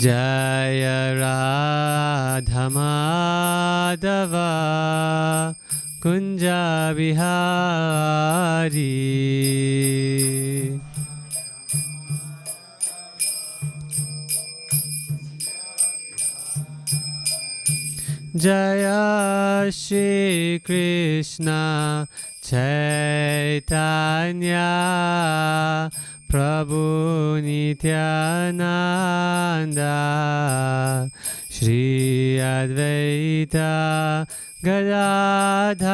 Jaya Radha Madhava Kunja Bihari. Jaya Shri Krishna Chaitanya Prabhu Nityananda Shri Advaita Gadadhar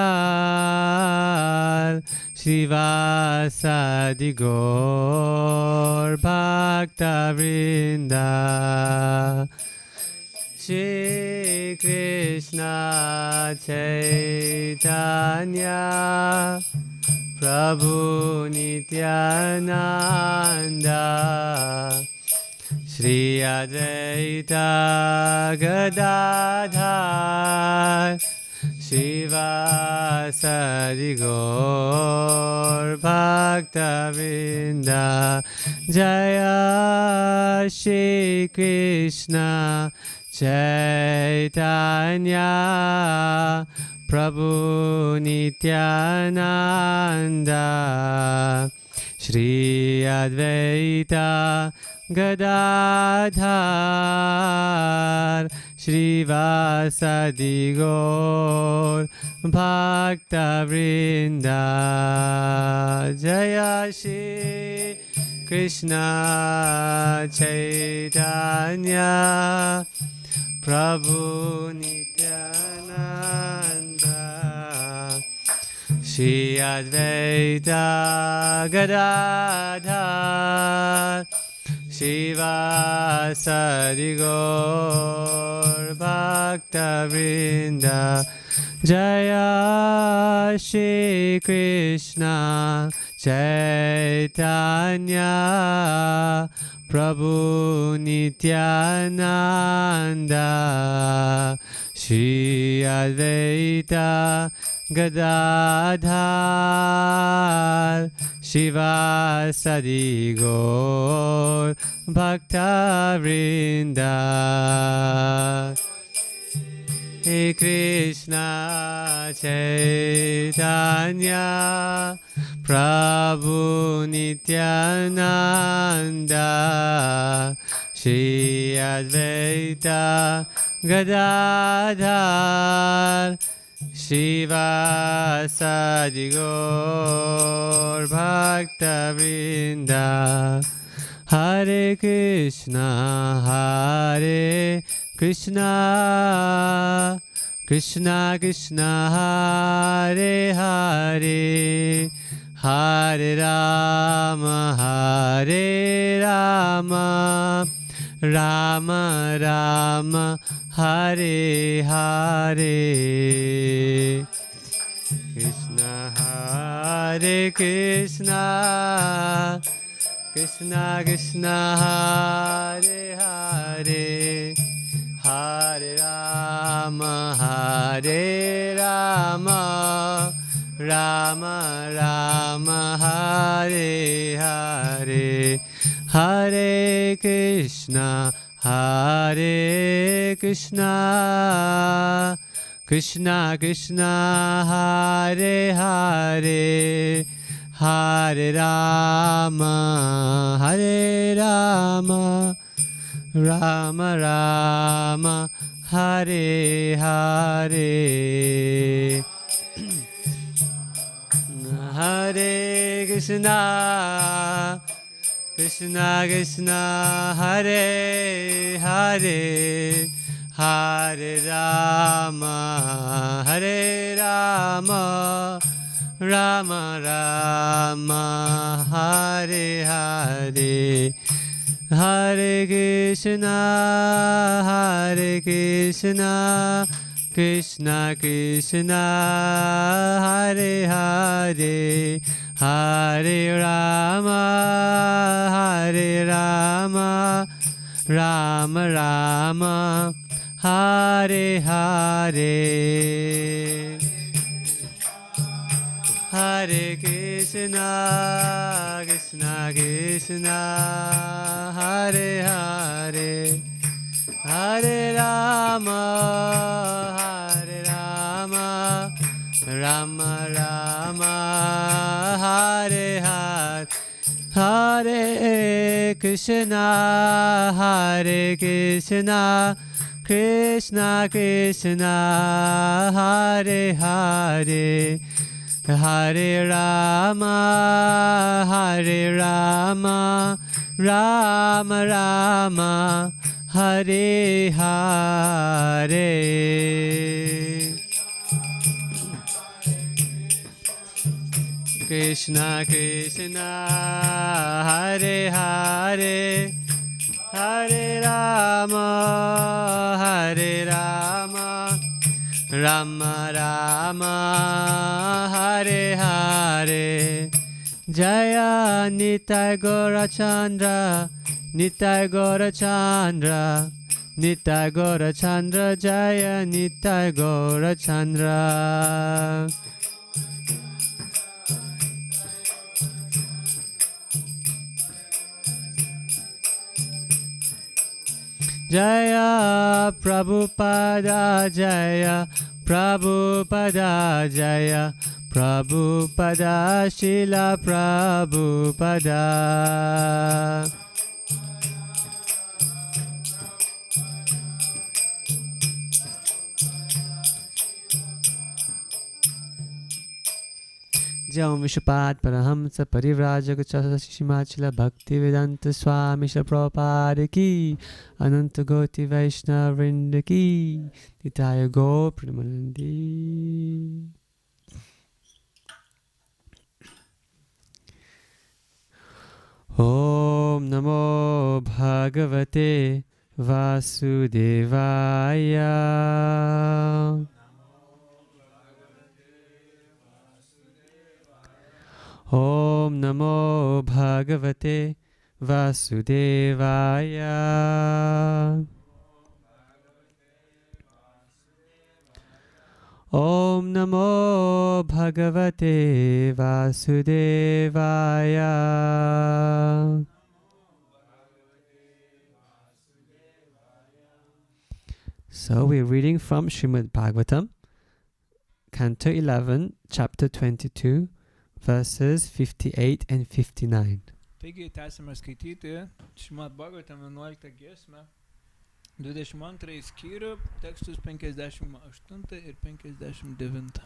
Srivasadi Gaur Bhakta Vrinda. Shri Krishna Chaitanya Prabhu Nityananda Shri Advaita Gadadhar Srivasadi Gaur Bhakta Vrinda. Jaya Shri Krishna Chaitanya Prabhu Nityananda Shri Advaita Gadadhar Srivasadi Gaur Bhakta Vrinda. Jaya Shri Krishna Chaitanya Prabhu Nityananda Shri Advaita Gadadhar Srivasadi Gaur Bhakta Vrinda. Jaya Shri Krishna Chaitanya Prabhu Nityananda Shri Advaita Gadadhar Srivasadi Gaur Bhakta Vrinda. Hare Krishna Chaitanya Prabhu Nityananda Shri Advaita Gadadhar Srivasadi Gaur Bhakta Vrinda. Hare Krishna Hare Krishna Krishna Krishna Hare Hare Hare Rama Hare Rama Rama Rama Hare Hare. Krishna Hare Krishna Krishna Krishna Hare Hare Hare Rama Hare Rama Rama Rama Hare Hare. Hare Krishna Hare Krishna Krishna Krishna Hare Hare Hare Rama Hare Rama Rama Rama Hare Hare. Hare Krishna Krishna Krishna Hare Hare Hare Rama Hare Rama Rama Rama Hare Hare. Hare Krishna Krishna Krishna Hare Hare Hare Rama Rama Rama Hare Hare. Hare Krishna Krishna Krishna Hare Hare Hare Rama, Hare Rama, Rama Rama, Hare Hare, Hare Krishna, Hare Krishna, Krishna Krishna, Hare Hare, Hare Rama, Hare Rama, Rama Rama, Hare Hare. Krishna Krishna, Hare Hare, Hare Rama, Hare Rama, Rama Rama, Hare Hare. Jaya Nitai Gaurachandra, Nitai Gaurachandra, Nitai Gaurachandra, Jaya Nitai Gaurachandra. Jaya Prabhupada, Jaya Prabhupada, Jaya Prabhupada, Srila Prabhupada. Jai Om Vishwapad Parahamsa Parivrajaka Shimachila Bhakti Vedanta Swami Shila Prabhupada Ki Ananta Goti Vaishnava Vrinda Ki Nitaya Go Pranamanandi. Om Namo Bhagavate Vasudevaya. Om Namo Bhagavate Vasudevaya. Om Namo Bhagavate Vasudevaya. So we're reading from Srimad Bhagavatam, Canto 11, Chapter 22, verses 58 and 59. Taigi tęsime skaityti Šrimad Bhagavatam 11 giesmę, 22 skyrių, tekstus 58 ir 59.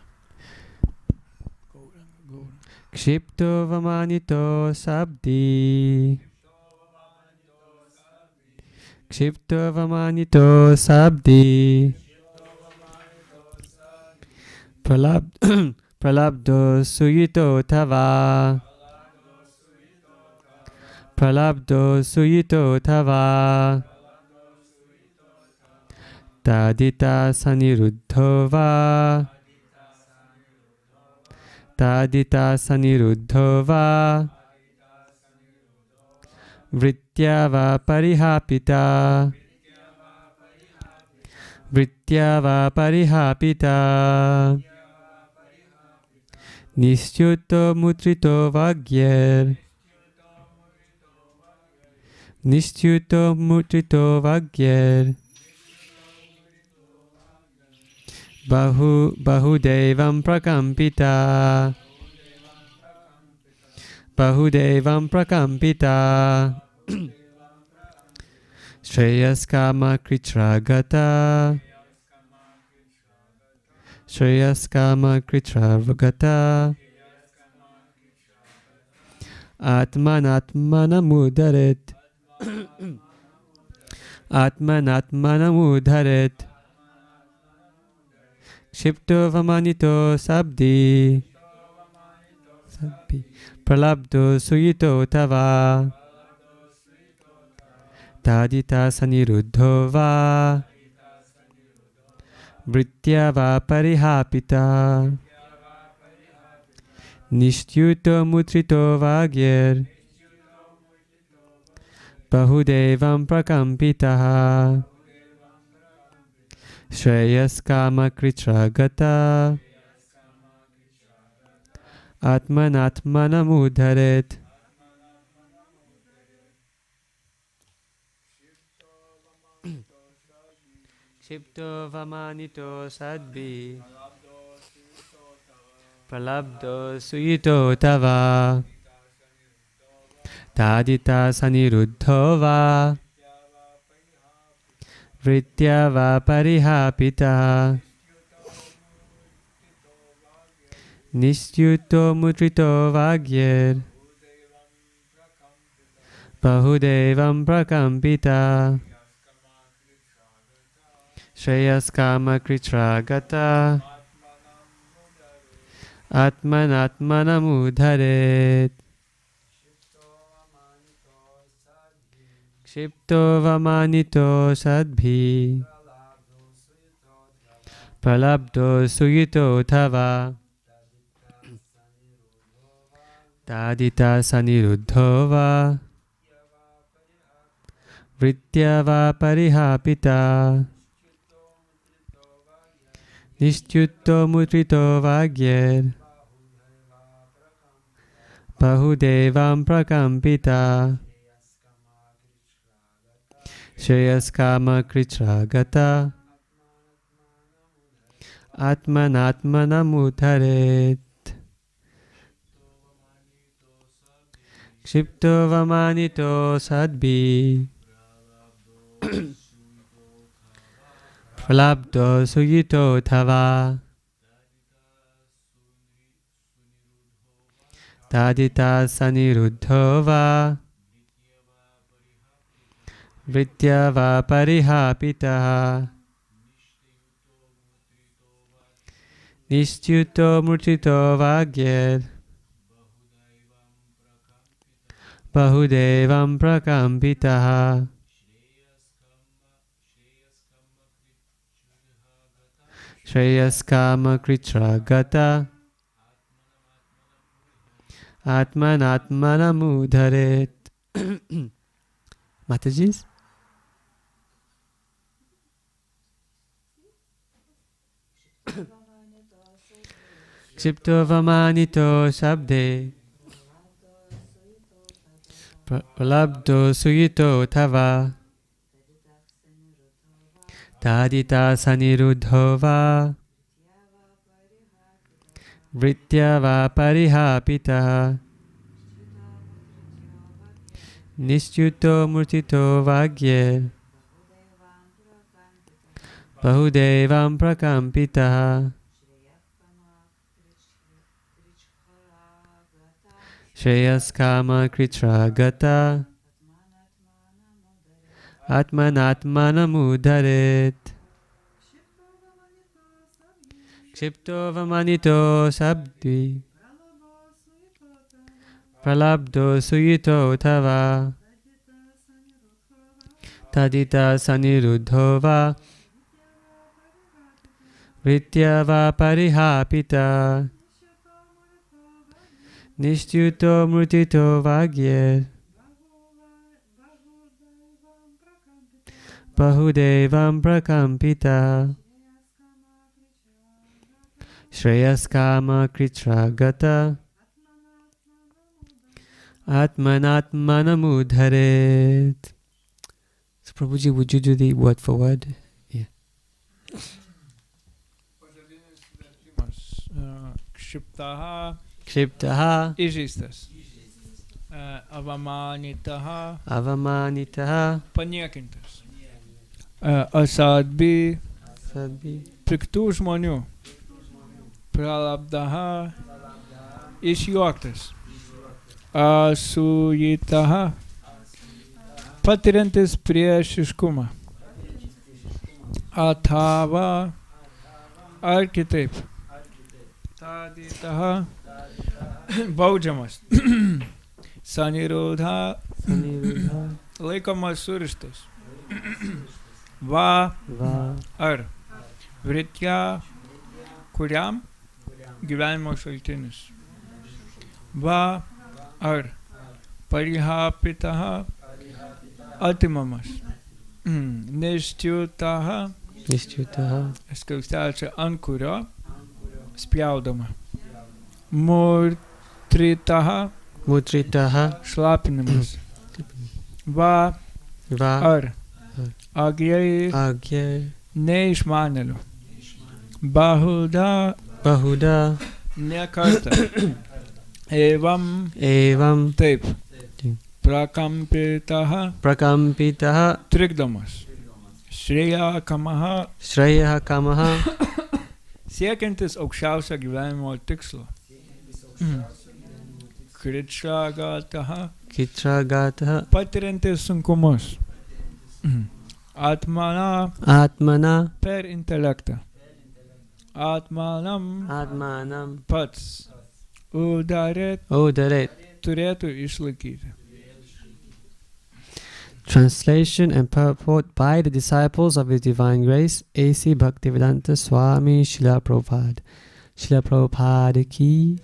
Kshipto Vamanito Sabdi, Kshipto Vamanito Sabdi, Pralabdo Suyito Tava, Pralabdo Suyito Tava, Tadita Saniruddhova, Tadita Saniruddhova, Vrityava Parihapita, Vrityava Parihapita, Nisyuto Mutrito Vagyer, Nisyuto Mutrito Vagyer, Bahudevam Prakampita, Bahudevam Prakampita, Shreyaskama Kritragata, Shreyaskama Kritragata, Atmanatmanamudaret, Atmanatmanamudaret, Kshipto Vamanito Sabdi, Pralabdo Suyito Tava, Tadita Saniruddhova, Vrityava Parihapita, Nishtyuto Mutrito Vagyer, Bahudevam Prakampitaha, Shreyaskama Kritragata, Atmanatmanamudharet. Kshipto vamanito sadbhi. Pralabdho suyito tava. Tadita saniruddho va. Vritya va parihapita. Nistyuto mutrito vagyer. Bahudevam prakampita. Shreyaskama kritra gata. Atmanatmanamudharet. Kshipto vamanito sadbhi. Pralabdho suyito tava. Tadita saniruddho va. Vritya va parihapita. Nistyutto mutrito vagyer. Bahudevam prakampita. Shreyaskama kritra gata. Atmanatmanamudharet. Kshipto vamanito sadbhi. Pralabdho suyito tava. Tadita saniruddho va. Vritya va parihapita. Nistyuto murtito vagyer. Bahudevam prakampita. Shreyaskama kritra gata. Atmanatmanamudharet. Mataji's? Kshipto vamanito shabde. Pralabdho suyito tava. Tadita saniruddho va. Vritya va parihapita. Nistyuto murtito vagyer. Bahudevam prakampita. Shreyaskama kritra gata. Atmanatmanamudharet. Kshipto vamanito sabdvi. Pralabdho suyito tava. Tadita saniruddho va. Vritya va parihapita. Nistyuto murtito vagyer. Bahudevam prakampita. Shreyaskama kritra gata. Atmanatmanamudharet. So Prabhuji, would you do the word for word? Yeah. Kshiptaha. Kshiptaha. Įžeistas. Avamanitaha. Avamanitaha. Paniekintas. Asadbi. Sadbi. Piktų žmonių. Pralabdaha. Išjuoktas. Asujitaha. Patiriantis priešiškumą. Atava. Ar kitaip. Taditaha. Baudžiamas. Sanirudha. Laikomas surištas. Va. Ar. Vritya. Kuriam. Gyvenimo šaltinis. Va. Ar. Parihapitaha. Atimamas. Ništyutaha. Skliaustelė ant kurio spjaudama. Murtritaha. Šlapinimas. Va. Ar. Agyai. neišmanėlių. Bahuda, Bahuda. ne kartą. Evam, Evam. taip. Taip. Prakampitaha, Prakampitaha. trikdomas. Shreya kamaha, Shreya kamaha. siekiantis aukščiausio gyvenimo tikslo. Kritragataha, Kitragataha. patiriantis sunkumus. Atmana, Atmana. per intelektą. Atmanam, Atmanam. pats. Udaret, Udaret. turėtų išlaikyti. Translation and purport by the disciples of His Divine Grace, A.C. Bhaktivedanta Swami Srila Prabhupada. Srila Prabhupada ki.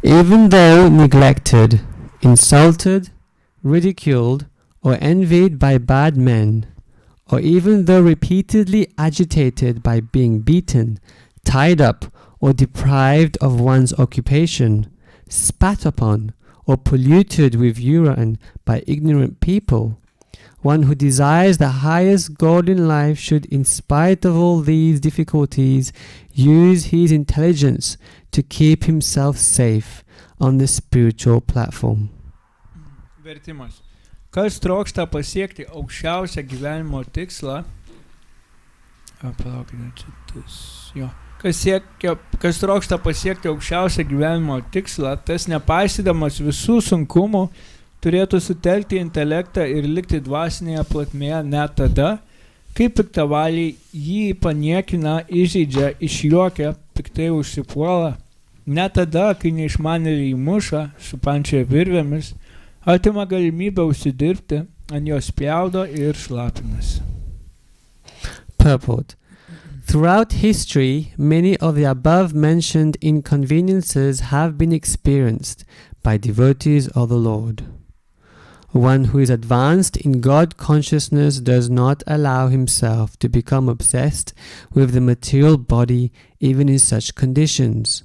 Even though neglected, insulted, ridiculed, or envied by bad men, or even though repeatedly agitated by being beaten, tied up, or deprived of one's occupation, spat upon, or polluted with urine by ignorant people, one who desires the highest goal in life should, in spite of all these difficulties, use his intelligence to keep himself safe on the spiritual platform. Vertimas. Kas trokšta pasiekti aukščiausią gyvenimo tikslą, Kas trokšta pasiekti aukščiausią gyvenimo tikslą, tas nepaisydamas visų sunkumų turėtų sutelkti intelektą ir likti dvasinėje plotmėje net tada, kai piktavaliai jį paniekina, įžeidžia, išjuokia, piktai užsipuola, net tada, kai neišmanėliai muša, supančia virvėmis, atima galimybę užsidirbti, ant jos spjaudo ir šlapinasi. Purport. Throughout history, many of the above-mentioned inconveniences have been experienced by devotees of the Lord. One who is advanced in God consciousness does not allow himself to become obsessed with the material body even in such conditions,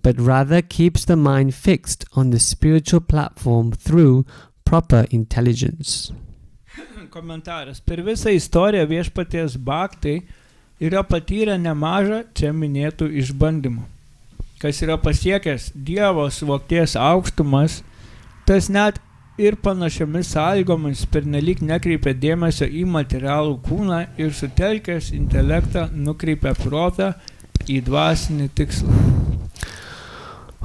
but rather keeps the mind fixed on the spiritual platform through proper intelligence. Komentaras. Per visą istoriją viešpaties bhaktai yra patyrę nemažą čia minėtų išbandymų. Kas yra pasiekęs Dievo suvokties aukštumas, tas net ir panašiomis sąlygomis pernelyg nekreipia dėmesio į materialų kūną ir sutelkęs intelektą nukreipia protą į dvasinį tikslą.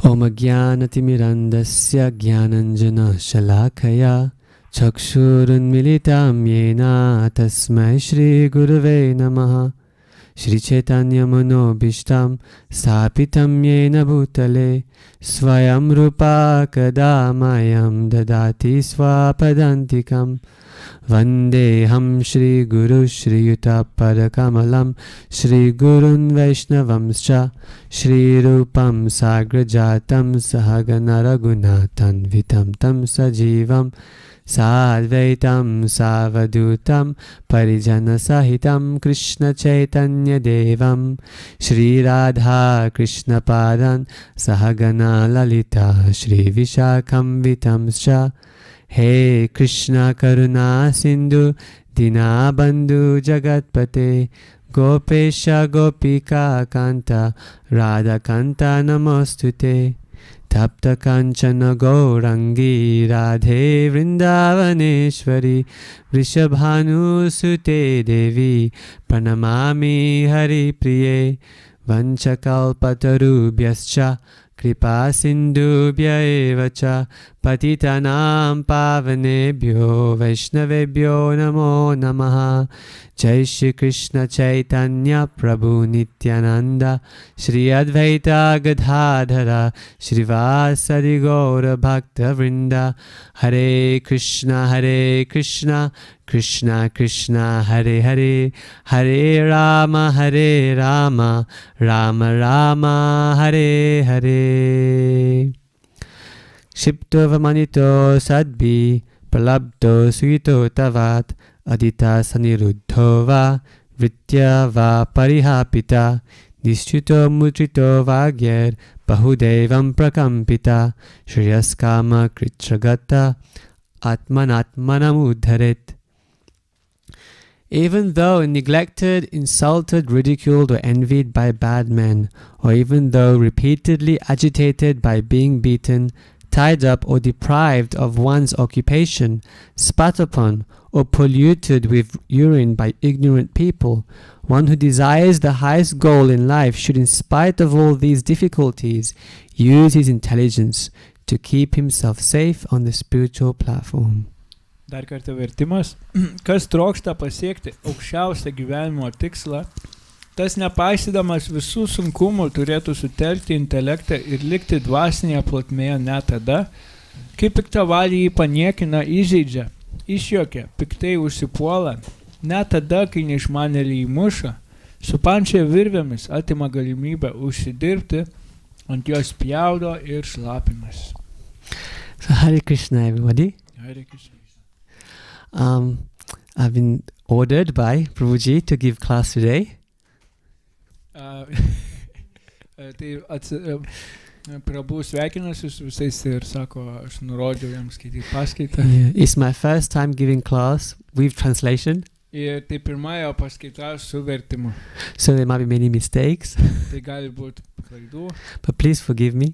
Om Jnanatimirandasya Jnananjana Shalakaya Chakshurunmilitam Yena Tasmai Shri Gurave Namaha Shri Chaitanya Manobhishtam Stapitam Yena Bhutale Swayam Rupa Kadamayam Dadati Swapadantikam Vandeham Shri Guru Shri Yuta Padakamalam Shri Gurun Vaishnavamscha Shri Rupam Sagrajatam Sahagana Raghunathan Vitam Tam Sajivam Sadvaitam Savadutam Parijana Sahitam Krishna Chaitanya Devam Shri Radha Krishna Padan Sahagana Lalita Shri Vishakam Vitamscha He Krishna Karuna Sindhu Dinabandhu Jagatpate Gopesha Gopika Kanta Radha Kanta Namostute Tapta Kanchana Gaurangi Radhe Vrindavaneshwari Vrishabhanu Sute Devi Pranamami Hari Priye Vanchakalpatarubhyascha Kripa Sindhubhya evacha Patitanam Pavanebhyo Vaishnavebhyo Namo Namaha Jai Shri Krishna Chaitanya Prabhu Nityananda Shri Advaita Gadadhara Shrivasadi Gaura Bhakta Vrinda Hare Krishna Krishna Krishna Hare Hare Hare Rama Rama Rama Hare Hare Shipto Vamanito Sadbi Pralabdo Suito Tavat Adita Saniruddho Va Vritya Va Parihapita Dischito Mutrito Vagyer Bahudevam Prakampita Shriyaskama Kritragata Atmanatmanam Udharet. even though neglected, insulted, ridiculed, or envied by bad men, or even though repeatedly agitated by being beaten, tied up, or deprived of one's occupation, spat upon, or polluted with urine by ignorant people, one who desires the highest goal in life should, in spite of all these difficulties, use his intelligence to keep himself safe on the spiritual platform. Dar kartą vertimas. Kas trokšta pasiekti aukščiausią gyvenimo tikslą, tas nepaisydamas visų sunkumų turėtų sutelkti intelektą ir likti dvasinėje plotmėje net tada, kai piktavaliai jį paniekina, įžeidžia, išjuokia, piktai užsipuola, net tada, kai neišmanėliai jį muša, supančia virvėmis atima galimybę užsidirbti, ant jos pjaudo ir šlapinas. So Hare Krishna, everybody. Hare Krishna. I've been ordered by Prabhuji to give class today. Tai prabhu sveikinasi su visais ir sako, aš nurodžiau jam skaityti paskaitą. Yeah, it's my first time giving class with translation. Ir tai pirmojo paskaita su vertimu. So there might be many mistakes, Tai gali būti klaidų, but please forgive me.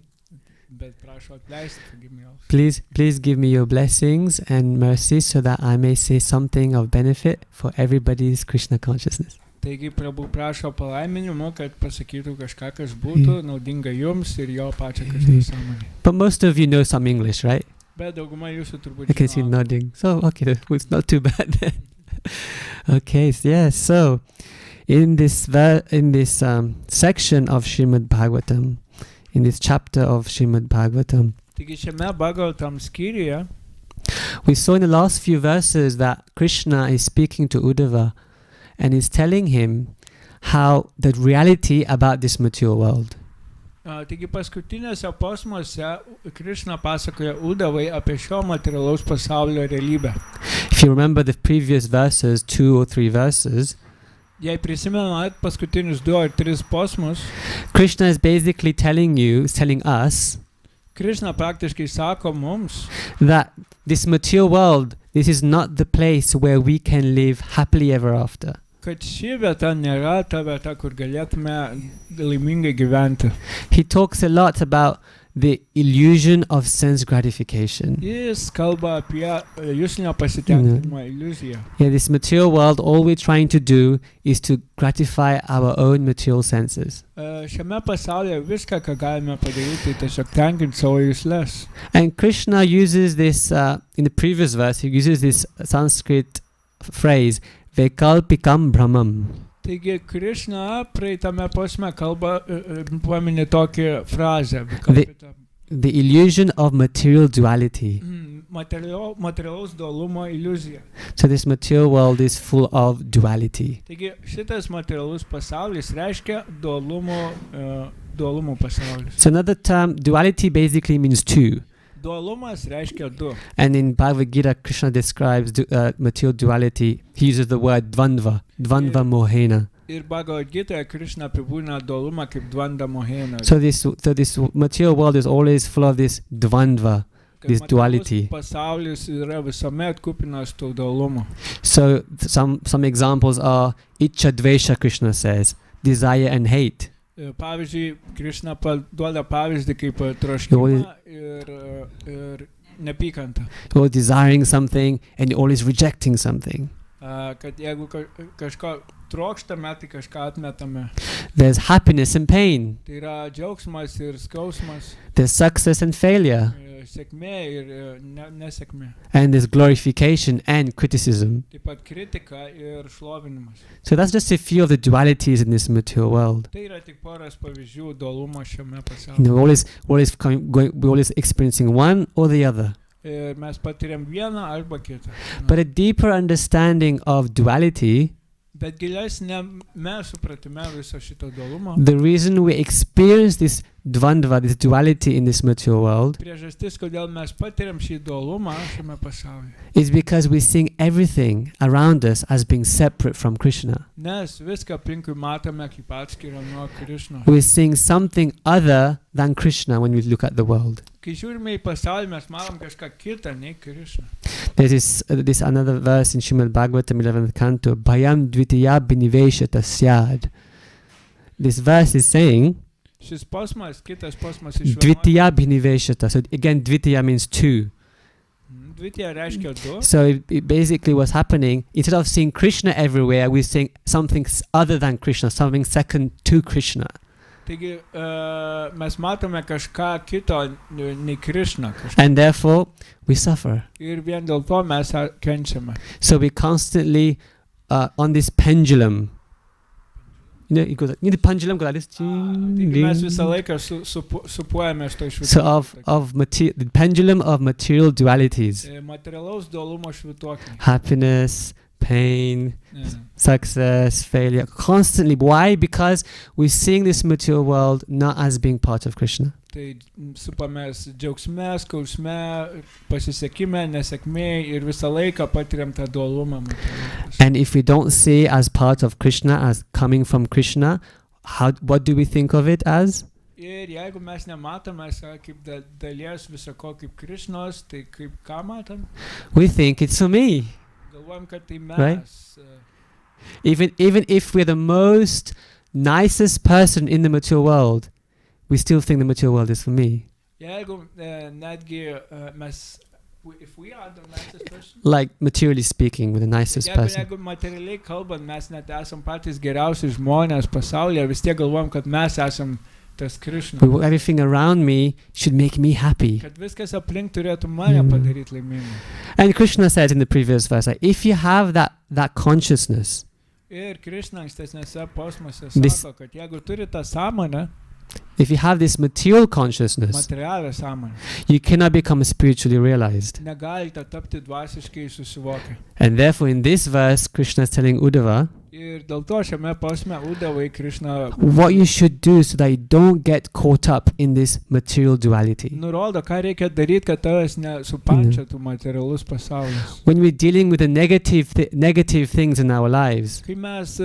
bet prašau atleisti, forgive me also. Please give me your blessings and mercy so that I may say something of benefit for everybody's Krishna consciousness. Taigi prabhu prašo palaiminimo, kad pasakytų kažką, kas būtų naudinga jums ir jo pačią Krishna sąmonę. But most of you know some English, right? Bet dauguma jūsų turbūt I can see žino. nodding. So, okay, it's not too bad then. Okay, so in this section of Srimad Bhagavatam, in this chapter of Srimad Bhagavatam, Taigi šiame Bhagavatam skyriuje we saw in the last few verses that Krishna is speaking to Uddhava and is telling him how the reality about this material world. Taigi paskutinėse posmuose Krishna pasakoja Uddhavai apie šio materialaus pasaulio realybę. If you remember the previous verses, 2 or 3 verses, Jei prisimenat paskutinius 2 ar 3 posmus, Krishna is basically telling us Krishna praktiškai sako mums, that this material world, this is not the place where we can live happily ever after. kad ši vieta nėra ta vieta, kur galėtume laimingai gyventi. He talks a lot about the illusion of sense gratification. Jis kalba apie juslinio pasitenkinimo iliuziją. Yeah, this material world, all we're trying to do is to gratify our own material senses. Šiame pasaulyje viską, ką galime padaryti, tiesiog tenkinti savo jusles. And Krishna uses this, in the previous verse, he uses this Sanskrit phrase, Vekalpikam Brahmam. Taigi Krishna praeitame posme kalba, paminė tokią frazę. The illusion of material duality. Materialaus dualumo iliuzija. So this material world is full of duality. Taigi šitas materialus pasaulis reiškia dualumo pasaulis. So another term, duality basically means two. Dualumas reiškia du. And in Bhagavad Gita, Krishna describes material duality. He uses the word dvandva, dvandva mohena. Ir Bhagavad Gita Krishna apibūdina dualumą kaip dvanda mohena. So this material world is always full of this dvandva, this duality. Pasaulis yra visuomet kupinas tų dualumo. So some examples are Icha Dvesha, Krishna says, desire and hate. Pavyzdžiui, Krishna duoda pavyzdį kaip troškimą ir nepykantą. You're desiring something and you're always rejecting something. Kad jeigu kažko trokštame, tai kažką atmetame. There's happiness and pain. Tai yra džiaugsmas ir skausmas. There's success and failure. Sėkmė ir nesėkmė. And there's glorification and criticism. Taip pat kritika ir šlovinimas. So that's just a few of the dualities in this material world. Tai yra tik poras pavyzdžių dualumo šiame pasaulyje. You know, we're always experiencing one or the other. Ir mes patiriam vieną arba kitą. But a deeper understanding of duality, Bet gilesnėme supratime viso šito dualumo, the reason we experience this dvandva, this duality in this material world, priežastis, kodėl mes patiriam šį dualumą šiame pasaulyje. is because we're seeing everything around us as being separate from Krishna. Nes viską aplinkui matome kaip atskirą nuo Krishnos. We're seeing something other than Krishna when we look at the world. Kai žiūrime į pasaulį, mes matom kažką kitą nei Krishna. There's this another verse in Srimad Bhagavatam 11th canto, Bhayam dvitiya biniveshata syad. This verse is saying, Šis posmas, kitas posmas iš dvitiya biniveshata. So again, dvitiya means two. Dvitiya reiškia du. So it basically what's happening, instead of seeing Krishna everywhere, we're seeing something other than Krishna, something second to Krishna. Taigi mes matome kažką kito nei Krishna. And therefore, we suffer. Ir vien dėl to mes kenčiame. So we constantly on this pendulum. You know, it goes like, the pendulum goes like this. Taigi mes visą laiką supuojame šito iš So the pendulum of material dualities. Materialaus dualumo švytuoklį. Happiness, pain, success, failure, constantly. Why? Because we're seeing this material world not as being part of Krishna. Tai supamės džiaugsme, skausme, pasisekime, nesėkmė ir visą laiką patiriam tą dualumą. And if we don't see as part of Krishna, as coming from Krishna, what do we think of it as? Ir jeigu mes nematome kaip dalies visako kaip Krishnos, tai kaip ką matom? We think it's for me. Galvojam, kad tai mes. Right? Even if we're the most nicest person in the material world, we still think the material world is for me. Jeigu netgi mes, if we are the nicest person, like materially speaking, with the nicest person. Jeigu materialiai kalbant, mes net esam patys geriausi žmonės pasaulyje, vis tiek galvojam, kad mes esam tas Krishna. Everything around me should make me happy. Kad viskas aplink turėtų mane padaryti laimingą. And Krishna said in the previous verse, like, if you have that consciousness, ir Krishna ankstesnėse posmuose sako, kad jeigu turi tą sąmonę, if you have this material consciousness, materialią sąmonę, you cannot become spiritually realized. Negalite tapti dvasiškai susivokę. And therefore in this verse, Krishna is telling Uddhava, ir dėl to šiame posme Uddhavai Krishna what you should do so that you don't get caught up in this material duality. Nurodo, ką reikia daryti, kad tavęs nesupančiotų materialus pasaulis. When we're dealing with the negative things in our lives, Kai mes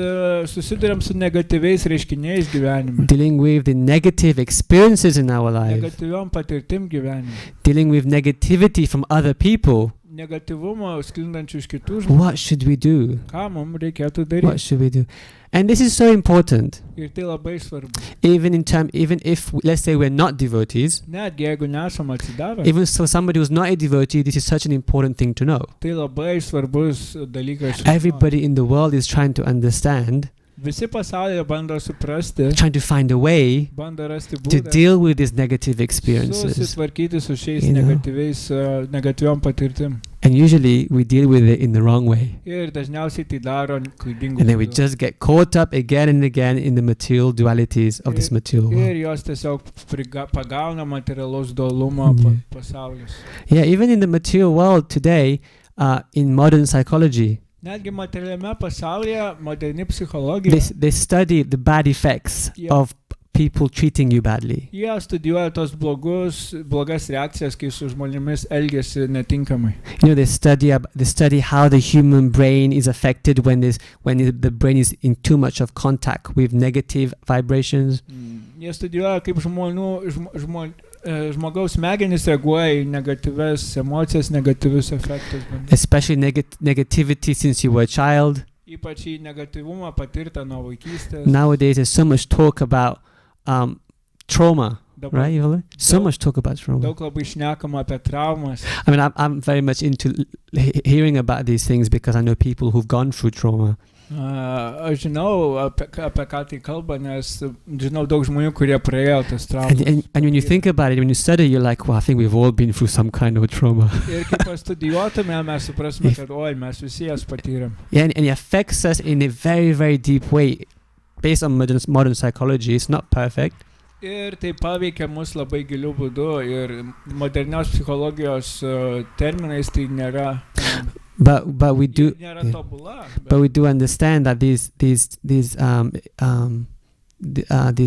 susiduriam su negatyviais reiškiniais gyvenime, dealing with the negative experiences in our life, negatyviom patirtim gyvenime, dealing with negativity from other people, negatyvumo sklindančių iš kitų žmonių, what should we do? ką mums reikėtų What daryti? should we do? And this is so important. Ir tai labai svarbu. Even if let's say we're not devotees, Netgi jeigu nesam atsidavę, even so somebody who's not a devotee, this is such an important thing to know. tai labai svarbus dalykas. Everybody in the world is trying to understand, Visi pasaulyje bando suprasti, trying to find a way bando rasti to būdą deal with these negative experiences. susitvarkyti su šiais You know. negatyviom patirtim. And usually we deal with it in the wrong way. Ir dažniausiai tai daro klaidingų And then we būdų. just get caught up again and again in the material dualities of this material world. Ir jos tiesiog pagauna materialaus dualumo pasaulius. Yeah, even in the material world today, in modern psychology, Netgi materialiame pasaulyje, moderni psichologija, they study the bad effects of people treating you badly. jie studijuoja tos blogas reakcijas, kai su žmonėmis elgiasi netinkamai. You know, they study how the human brain is affected when the brain is in too much of contact with negative vibrations. Jie studijuoja, kaip žmogaus smegenys reaguoja į negatyves emocijas, negatyvius efektus. Especially negativity since you were a child. Ypač į negatyvumą patirtą nuo vaikystės. Nowadays there's so much talk about trauma, Dabar right? Evelyn? So much talk about trauma. daug labai šnekama apie traumas. I mean, I'm very much into hearing about these things because I know people who've gone through trauma. Aš žinau, apie ką tai kalba, nes žinau daug žmonių, kurie praėjo tas traumas. And when you think about it, when you study, you're like, well, I think we've all been through some kind of trauma. Ir kai pastudijuotume, mes suprasime, kad mes visi jas patyrėm. Yeah, and it affects us in a very, very deep way. Based on modern psychology, it's not perfect. Ir tai paveikia mus labai gilių būdų ir modernios psichologijos terminais tai nėra. But we do Nėra tobula. but we do understand that these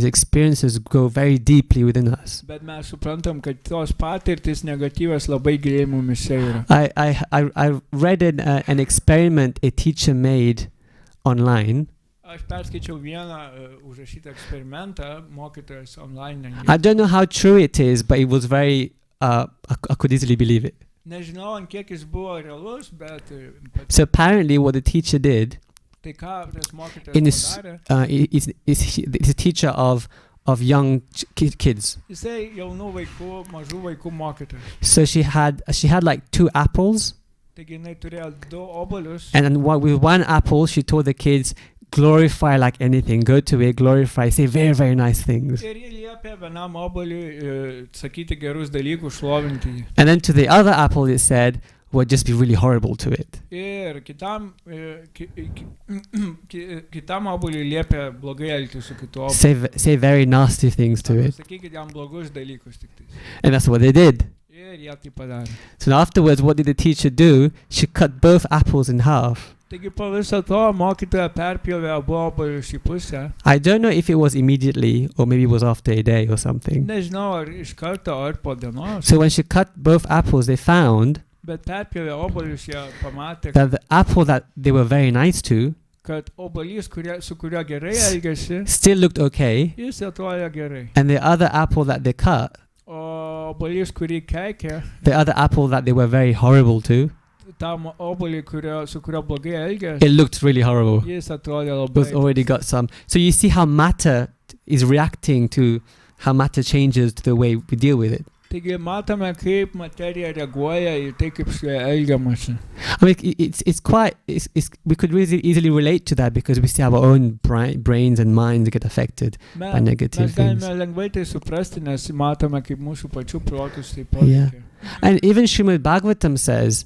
experiences go very deeply within us. Bet mes suprantam, kad tos patirtis negatyvios labai giliai mumise yra. I read an experiment a teacher made online. Aš perskaičiau vieną užrašytą eksperimentą, mokytojas online. I don't know how true it is, but it was very I could easily believe it. Nežinau, ant kiek jis buvo realus, bet So apparently what the teacher did, tai ką tas mokytojas in his, padarė, is a teacher of young kids. jisai jaunų vaikų, mažų vaikų mokytojas. So she had like 2 apples, Taigi jinai turėjo 2 obuolius and then with 1 apple she told the kids, glorify like anything, go to it, glorify, say very, very nice things. ir jie liepė vienam obuoliui sakyti gerus dalykus, šlovinti jį. And then to the other apple it said, well, just be really horrible to it. Ir kitam obuoliui liepė blogai elgtis su kitu obuoliu. Say very nasty things to it. Sakykit jam blogus dalykus tik tais. And that's what they did. Ir jie tai padarė. So afterwards, what did the teacher do? She cut both apples in half. Taigi po viso to mokytoja perpjovė abu obuolius į pusę. I don't know if it was immediately or maybe it was after a day or something. Nežinau, ar iš karto, ar po dienos. So when she cut both apples, they found Bet perpjovė obuolius, jie pamatė, that the apple that they were very nice to kad obuolys, su kuriuo gerai elgėsi, still looked okay, jis atrodė gerai. and the other apple that they cut, O obuolys, kurį keikė, the other apple that they were very horrible to, tam obuolį, su kuriuo blogai elgėsi, it looked really horrible. jis atrodė It was labai. already got some. So you see how matter is reacting to how matter changes to the way we deal with it. Taigi matome, kaip materija reaguoja į tai, kaip su ja elgiamasi. I mean, we could really easily relate to that because we see our own brains and minds get affected by negative Mes galime things. lengvai tai suprasti, nes matome, kaip mūsų pačių protus tai Yeah. paveikia. And even Srimad Bhagavatam says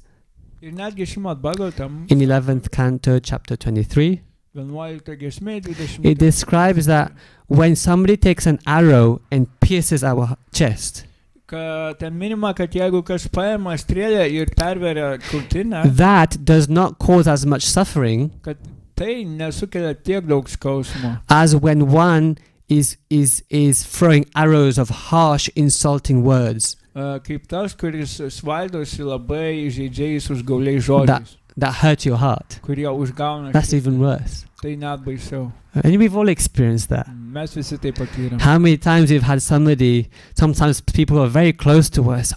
Ir netgi Šimad Bhagavatam, in 11th canto, chapter 23, 11 giesmė, 20. it describes that when somebody takes an arrow and pierces our chest, Kad ten minima, kad jeigu kas paima strėlę ir perveria krūtinę, that does not cause as much suffering kad tai nesukelia tiek daug skausmo, as when one is throwing arrows of harsh, insulting words kaip tas, kuris svaidosi labai įžeidžiais užgauliais žodžiais, that hurt your heart. kurie užgauna That's širdį. even worse. Tai net baisiau. And we've all experienced that. Mes visi tai patyrėm. How many times we've had sometimes people who are very close to us,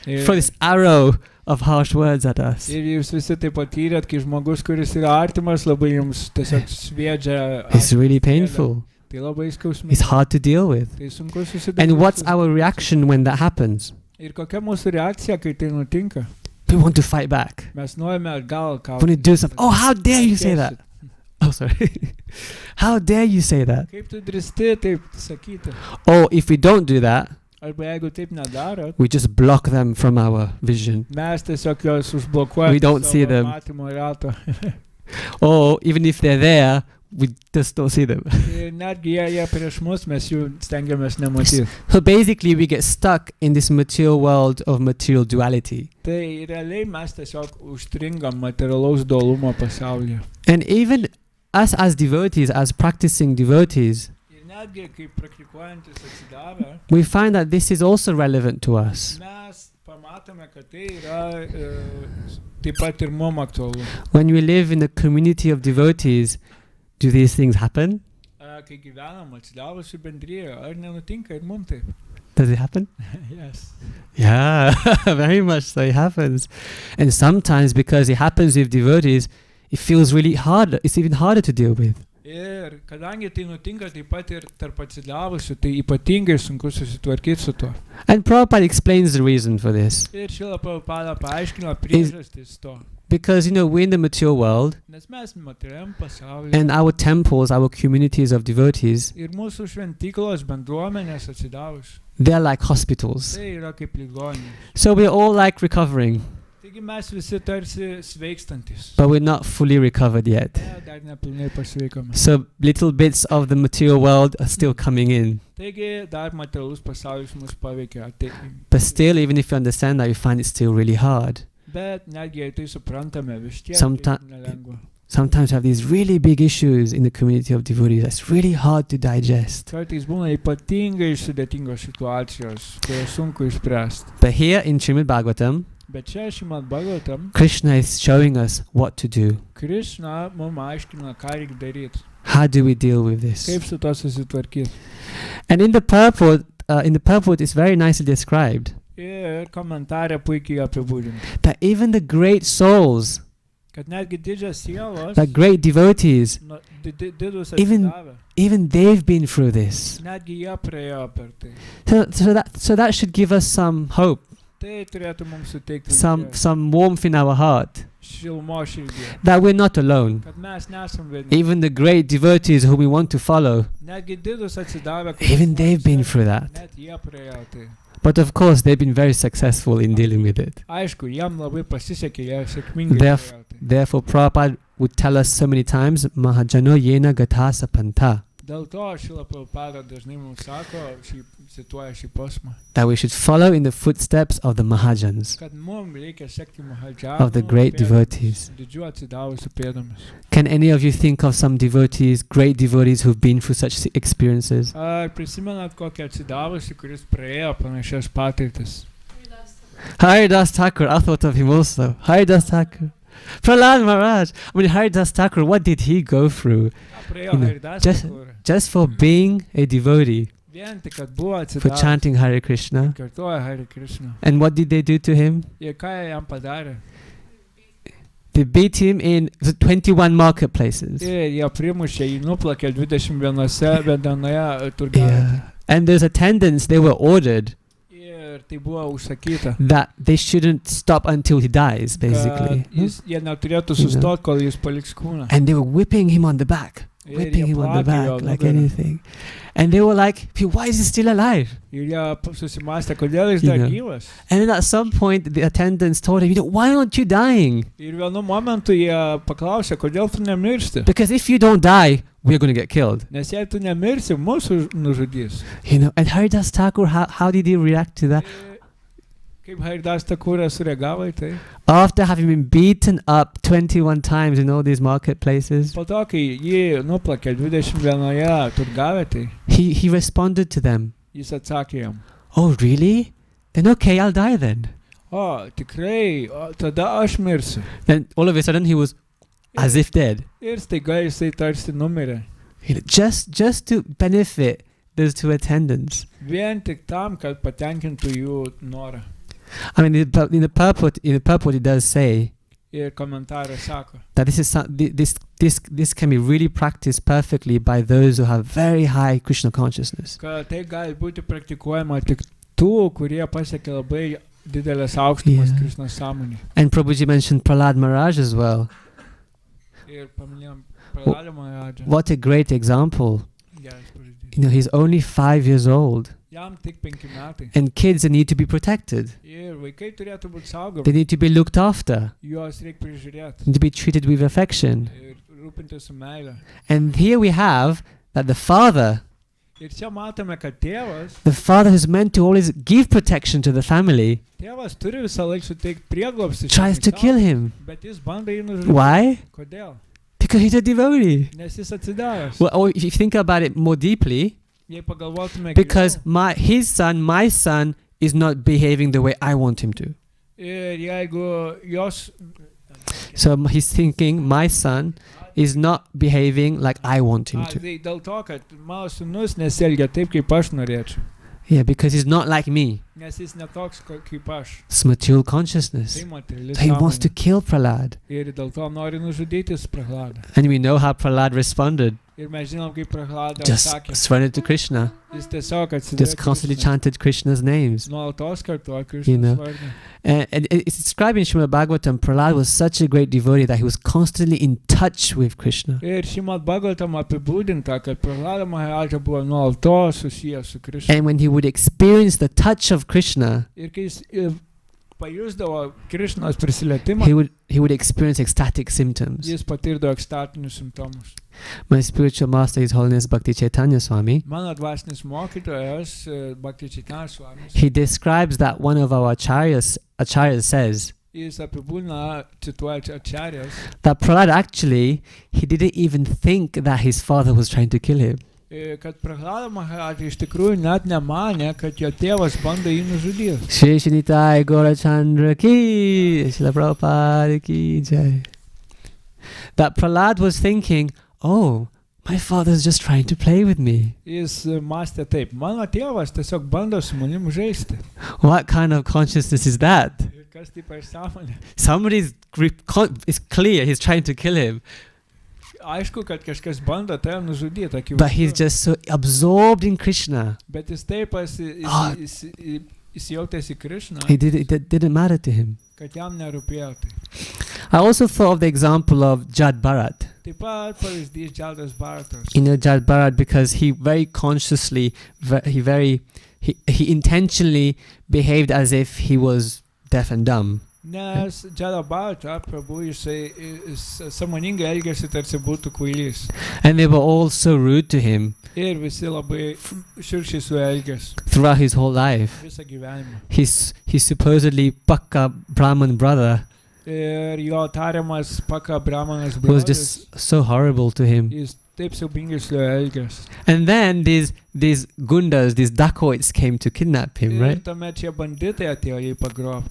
throw this arrow of harsh words at us. Ir jūs visi tai patyrėt, kai žmogus, kuris yra artimas, labai jums tiesiog sviedžia. It's really painful. Tai labai skausminga. It's hard to deal with. Tai sunku susidaryti. And what's our reaction when that happens? Ir kokia mūsų reakcija, kai tai nutinka? We want to fight back. Mes norime atgal We want to do something. Oh, how dare you say that? Oh, sorry. How dare you say that? Kaip tu drįsti taip sakyti? Or if we don't do that, Arba jeigu taip nedarot, we just block them from our vision. mes tiesiog juos užblokuojame. We don't see them. Matymo rato. Or even if they're there, we just don't see them. Ir netgi jie prieš mus, mes jų stengiamės nematyti. So basically we get stuck in this material world of material duality. Tai realiai mes tiesiog užstringam materialaus dualumo pasaulyje. And even us as devotees, as practicing devotees, Ir netgi kaip praktikuojantis atsidavę, we find that this is also relevant to us. mes pamatome, kad tai yra taip pat ir mum aktualu. When we live in a community of devotees, do these things happen? Kai gyvenam atsidavusių bendrijoje, ar nenutinka ir mum taip? Does it happen? Yes. Yeah, very much so it happens. And sometimes because it happens with devotees, it feels really hard. It's even harder to deal with. Ir kadangi tai nutinka taip pat ir tarp atsidavusių, tai ypatingai sunku susitvarkyti su tuo. And Prabhupada explains the reason for this. Ir Šrila Prabhupada paaiškino priežastis to. Because, we're in the material world, Nes mes materialiam pasaulyje and our temples, our communities of devotees, ir mūsų šventyklos bendruomenės atsidavusių. they're like hospitals. Tai yra kaip ligoninės. So we're all like recovering, Taigi mes visi tarsi sveikstantis. but we're not fully recovered yet. Ne, dar nepilnai pasveikome. So little bits of the material world are still coming in. Taigi dar materialus pasaulis mus paveikia. But still, even if you understand that, you find it still really hard. Bet netgi jei tai suprantame, vis tiek Someti- tai nelengva. Sometimes we have these really big issues in the community of devotees that's really hard to digest. Kartais būna ypatingai sudėtingos situacijos, kurias sunku išspręsti. But here in Srimad Bhagavatam, Bet čia Šrimad Bhagavatam, Krishna is showing us what to do. Krishna mums aiškina, ką reikia daryti. How do we deal with this? Kaip su to susitvarkyti. And in the purport it's very nicely described. Ir komentarė puikiai apibūdinta, that even the great souls, kad netgi didžios sielos, the great devotees, didus Even- atsidavę, even they've been through this. netgi jie praėjo per tai. So that should give us some hope, Tai turėtų mums suteikti some warmth in our heart, šilumos širdį, that we're not alone. kad mes nesam vieni. Even the great devotees whom we want to follow, Netgi didus atsidavę, even they've been through that. net jie praėjo tai. But of course, they've been very successful in dealing with it. Aišku, jam labai pasisekė, jie sėkmingai Theref- praėjo tai. Therefore, Prabhupada would tell us so many times, Mahajano yena gatasa panta, Dėl to Šrila Prabhupada dažnai mums sako, cituoja šį posmą, that we should follow in the footsteps of the Mahajans, kad mums reikia sekti of the great devotees. didžių atsidavusių pėdomis. Can any of you think of some devotees, great devotees who've been through such experiences? Ar prisimenat kokį atsidavusi, kuris praėjo panašias patirtis? Haridas Thakur, I thought of him also. Haridas Thakur. Prahlad Maharaj. I mean, Haridas Thakur, what did he go through Praėjo You know, Haridas just- Thakur. just for being a devotee, Vien tik, kad buvo for atsidavęs, chanting Hare Krishna? kartuoja Hare Krishna. And what did they do to him? Ir ką jie jam padarė? They beat him in 21 marketplaces. Ir jie primušė, jį nuplakė 21 vienoje turgelėje. Yeah. And there's attendants, they were ordered Ir tai buvo užsakyta. that they shouldn't stop until he dies, basically. Kad jie neturėtų sustoti, kol jis paliks kūną. And they were whipping him on the back, Ir whipping jie him on the plakė jo back like nugarą. anything. And they were like, why is he still alive? Ir jie susimastė, kodėl jis You dar know. gyvas. And then at some point, the attendants told him, why aren't you dying? Ir vienu momentu jie paklausė, kodėl tu nemiršti. Because if you don't die, we're going to get killed. Nes jei tu nemirsi, mūsų nužudys. And Haridas Thakur, how did he react to that? Kaip Haridas Thakuras sureagavo į tai? After having been beaten up 21 times in all these marketplaces, Po to, kai jį nuplakė 21 turgavietėj, he responded to them, jis atsakė jam. oh, really? Then okay, I'll die then. O, tikrai, tada aš mirsiu. Then all of a sudden he was as if dead. Ir staiga jisai tarsi numirė. Just to benefit those two attendants. Vien tik tam, kad patenkintų jų norą. I mean, in the purport it does say Ir komentarai sako, that this can be really practiced perfectly by those who have very high Krishna consciousness. kad tai gali būti praktikuojama tik tų, kurie pasiekia labai didelės aukštumas Yeah. Krishnos sąmonė. And Prabhuji mentioned Prahlad Maharaj as well. Ir paminėjom Prahlada Maharadžą. What a great example. Geras pavyzdys. You know, he's only 5 years old. Jam tik 5 metai. And kids, they need to be protected. Ir vaikai turėtų būti They saugomi. need to be looked after. Juos reikia prižiūrėti. Need to be treated with affection. Ir rūpintis su meile. And here we have that the father Ir čia matome, kad tėvas who's meant to always give protection to the family, turi visą laiką suteikti prieglobstį. tries to kill him. Bet jis bando jį nužudyti. Why? Kodėl? Because he's a devotee. Nes jis atsidavęs. Well, or if you think about it more deeply, Jei pagalvotume because giliau, my son is not behaving the way I want him to. ir jeigu jos So he's thinking, my son is not behaving like I want him to. tai dėl to, kad mano sūnus nesielgia taip, kaip aš norėčiau. Yeah, because he's not like me. Nes jis netoks kaip aš. It's material consciousness. Tai materiali So he wants to sąmonė. kill Prahlad. Ir dėl to nori nužudyti Prahladą. And we know how Prahlad responded. Ir mes žinom, kaip Prahlada Just atsakė. surrendered to Krishna. Jis tiesiog Just constantly atsidavė. chanted Krishna's names. Nuolatos kartuoja You know. Krishnos vardą. And it's described in Srimad Bhagavatam, Prahlad was such a great devotee that he was constantly in touch with Krishna. Ir Šrimad Bhagavatam apibūdinta, kad Prahlada Maharadža buvo nuolatos susijęs su Krishna. And when he would experience the touch of Krishna, Ir kai jis pajusdavo Krishnos prisilietimą, he would experience ecstatic symptoms. jis patirdavo ekstatinius simptomus. My spiritual master, His Holiness Bhakti Chaitanya Swami, Mano dvasinis mokytojas, Bhakti Chaitanya Swamis, he describes that one of our acharyas says jis apibūdina, cituoja Acharjas, that Prahlad actually, he didn't even think that his father was trying to kill him. kad Prahlada Maharadža iš tikrųjų net nemanė, kad jo tėvas bando jį nužudyti. Shri Shinitai Gaurachandra ki, Srila Prabhupada ki jai. That Prahlad was thinking, oh, my father's just trying to play with me. Jis mąstė taip, mano tėvas tiesiog bando su manim žaisti. What kind of consciousness is that? Ir kas tai per sąmonė? It's clear he's trying to kill him, Aišku, kad kažkas bando tave nužudyti, but he's just so absorbed in Krishna. Bet jis taip įsijautęs į Krishną, It didn't matter to him. kad jam nerūpėjo tai. I also thought of the example of Jad Bharat. Taip pat pavyzdys Džadas Bharatas. You know Jad Bharat because he very consciously, he intentionally behaved as if he was deaf and dumb. Nes Džadą Bharatą, prabhu, jisai sąmoningai elgėsi tarsi būtų kvailys. And they were all so rude to him Ir visi labai šiurkščiai su elgėsi throughout his whole life. visą gyvenimą. His supposedly Pakka Brahman brother Ir jo tariamas Paka Brahmanas was brolis, just so horrible to him. jis taip siaubingai su juo elgėsi. And then these gundas, these dacoits came to kidnap him, Ir right? tuomet šie banditai atėjo jį pagrobti.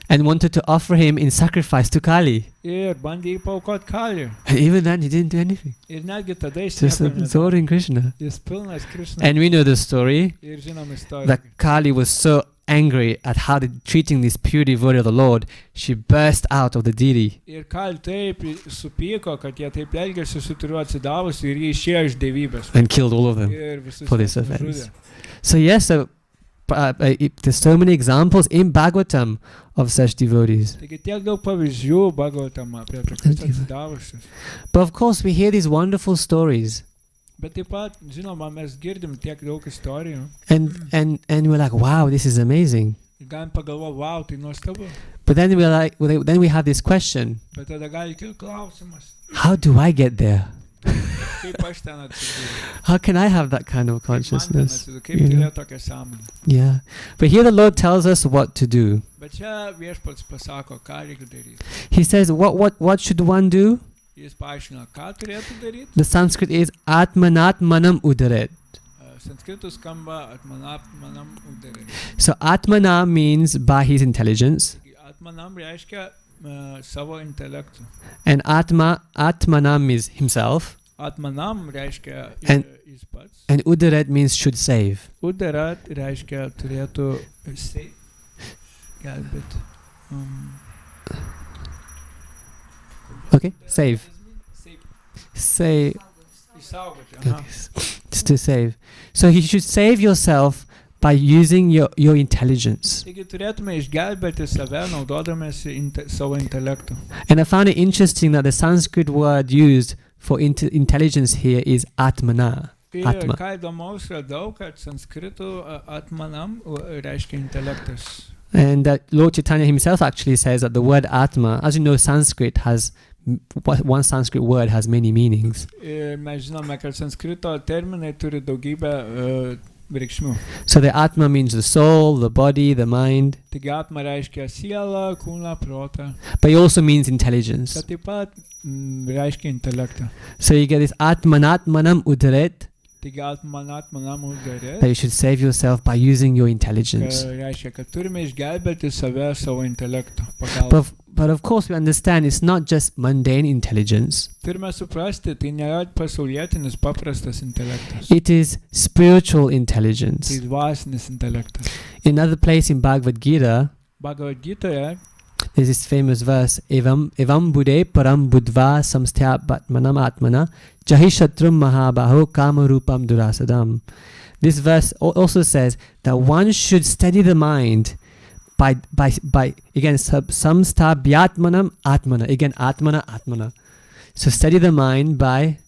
And wanted to offer him in sacrifice to Kali. Ir bandė jį paaukoti Kalį. And even then he didn't do anything. Ir netgi tada jis Just nieko nedarė. absorbing Krishna. Jis pilnas Krishna. And we know the story Ir žinom istoriją. that Kali was so angry at how they treating this pure devotee of the Lord, she burst out of the deity. Ir Kalį taip supyko, kad jie taip elgėsi su turiu atsidavusi ir jį išėjo iš dievybės. And killed all of them Ir visus for this juos offense. nužudė. So yes, there's so many examples in Bhagavatam of such devotees. Taigi tiek daug pavyzdžių Bhagavatame apie tokius atsidavusius. But of course we hear these wonderful stories Bet taip pat, žinoma, mes girdim tiek daug istorijų. and we're like, wow, this is amazing. Ir galim pagalvoti, wow, tai nuostabu. But then we're like, then we have this question, Bet tada gali kilti klausimas. how do I get there? Kaip aš ten atsidūriau? How can I have that kind of Kaip man ten consciousness? atsidūriau? Kaip you know? turėjo tokią sąmonę? Yeah. But here the Lord tells us what to do. Bet čia viešpats pasako, ką reikia daryti. He says, what should one do? Jis paaiškino, ką turėtų daryti. The Sanskrit is Atmanatmanam Udaret. Sanskritu skamba atmanam udarė. So Atmana means by his intelligence, Atmanam reiškia savo intelektu. and Atmanam is himself, Atmanam reiškia And- jis pats. and Udaret means should save. Udarat reiškia turėtų gelbėti. Okay, save. Say, Išsaugoti. okay, just to save. So you should save yourself by using your intelligence. Taigi turėtume išgelbėti save naudodamėsi savo intelektu. And I found it interesting that the Sanskrit word used for intelligence here is Atmana. Ir Atma. ką įdomaus radau, kad sanskritu atmanam reiškia intelektas. And that Lord Chaitanya himself actually says that the word Atma, as you know, Sanskrit has, one Sanskrit word has many meanings. Ir mes žinome, kad sanskrito terminai turi daugybę reikšmių. So the Atma means the soul, the body, the mind, Taigi atma reiškia sielą, kūną, protą. but it also means intelligence. Bet taip pat reiškia intelektą. So you get this Atmanatmanam Udaret, Taigi atmanam udarė. that you should save yourself by using your intelligence. Reiškia, kad turime išgelbėti save savo intelekto pagalba. But of course we understand it's not just mundane intelligence. Turime suprasti, tai nėra pasaulietinis paprastas intelektas. It is spiritual Tai intelligence. dvasinis intelektas. In another place in Bhagavad Gita, Bhagavad Gitaje there's this famous verse, Evam Bude Param Budva Samstya Batmanam Atmana Jahi Shatrum Mahabaho Kamarupam Durasadam. This verse also says that one should steady the mind by again Samstha Byatmanam Atmana, again Atmana. So steady the mind by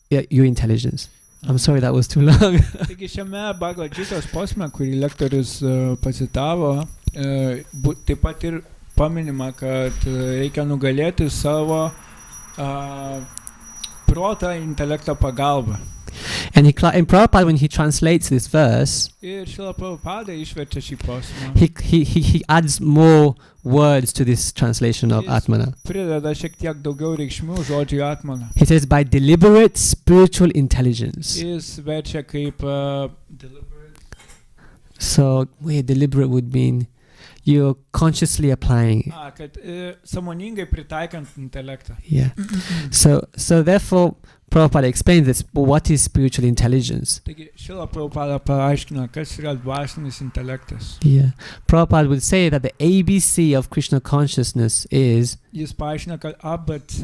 your intelligence. I'm sorry that was too long. Taigi šiame Bhagavad Gitos posme, kurį lektorius pacitavo, taip pat ir paminima, kad reikia nugalėti savo protą intelekto pagalbą. And Prabhupada, when he translates this verse, Ir Šrila Prabhupada išverčia šį posmą. he adds more words to this translation of Atmana. Prideda šiek tiek daugiau reikšmių žodžiui atmana. He says by deliberate spiritual intelligence. Jis verčia kaip deliberate. So deliberate would mean you're consciously applying it. Kad sąmoningai pritaikant intelektą. Yeah. So therefore, Prabhupada explains this. What is spiritual intelligence? Taigi, Šrila Prabhupada paaiškino, kas yra dvasinis intelektas. Yeah. Prabhupada would say that the ABC of Krishna consciousness is Jis paaiškino, kad ABC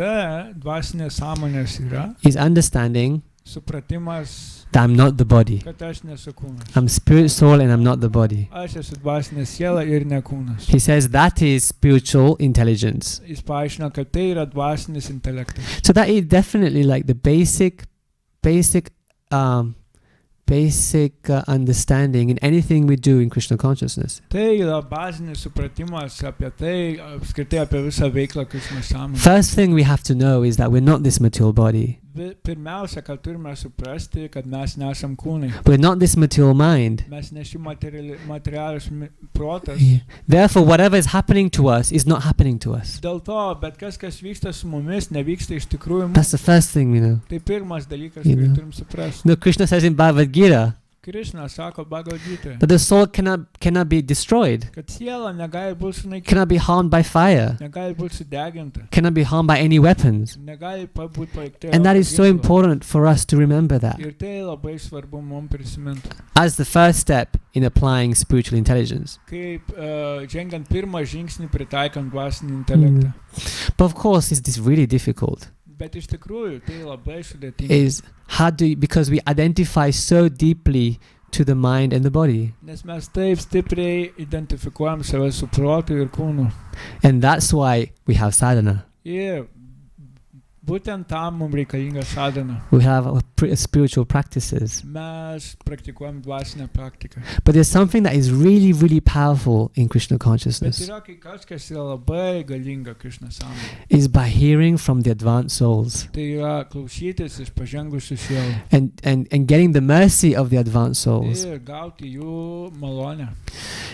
dvasinės sąmonės yra is understanding supratimas, that I'm not the body. kad aš nesu kūnas. I'm spirit, soul, and I'm not the body. Aš esu dvasinė siela ir ne kūnas. He says that is spiritual intelligence. Jis paaiškino, kad tai yra dvasinis intelektas. So that is definitely like the basic understanding in anything we do in Krishna consciousness. Tai yra bazinis supratimas apie tai, apskritai apie visą veiklą Krishnos sąmonėje. First thing we have to know is that we're not this material body. Pirmiausia, kad turime suprasti, kad mes nesam kūnai. We're not this material mind. Mes neši materialus protas. Yeah. Therefore, whatever is happening to us is not happening to us. Dėl to, bet kas vyksta su mumis, nevyksta iš tikrųjų. That's the first thing, you know. Tai pirmas dalykas, You kurį know. turim suprasti. No, Krishna says in Bhagavad Gita Krishna sako Bhagavad Gita, that the soul cannot be destroyed, kad siela negali būti sunaikinta, cannot be harmed by fire, negali būti sudeginta, cannot be harmed by any weapons. negali būti paveikta. And that is so important for us to remember that Ir tai labai svarbu mums prisiminti. as the first step in applying spiritual intelligence. Kaip žengiant pirmą žingsnį pritaikant dvasinį intelektą. But of course, is this really difficult? Bet iš tikrųjų tai labai sudėtinga. Is because we identify so deeply to the mind and the body. Nes mes taip stipriai identifikuojam save su protu ir kūnu. And that's why we have sadhana. Ir būtent tam mums reikalinga sadhana. We have spiritual practices. Mes praktikuojam dvasinę praktiką. But there's something that is really, really powerful in Krishna Bet consciousness. yra kai kas yra labai galinga Krishna sąmonėje. Is by hearing from the advanced souls Tai yra klausytis iš pažengusių sielų. and getting the mercy of the advanced souls. Ir gauti jų malonę.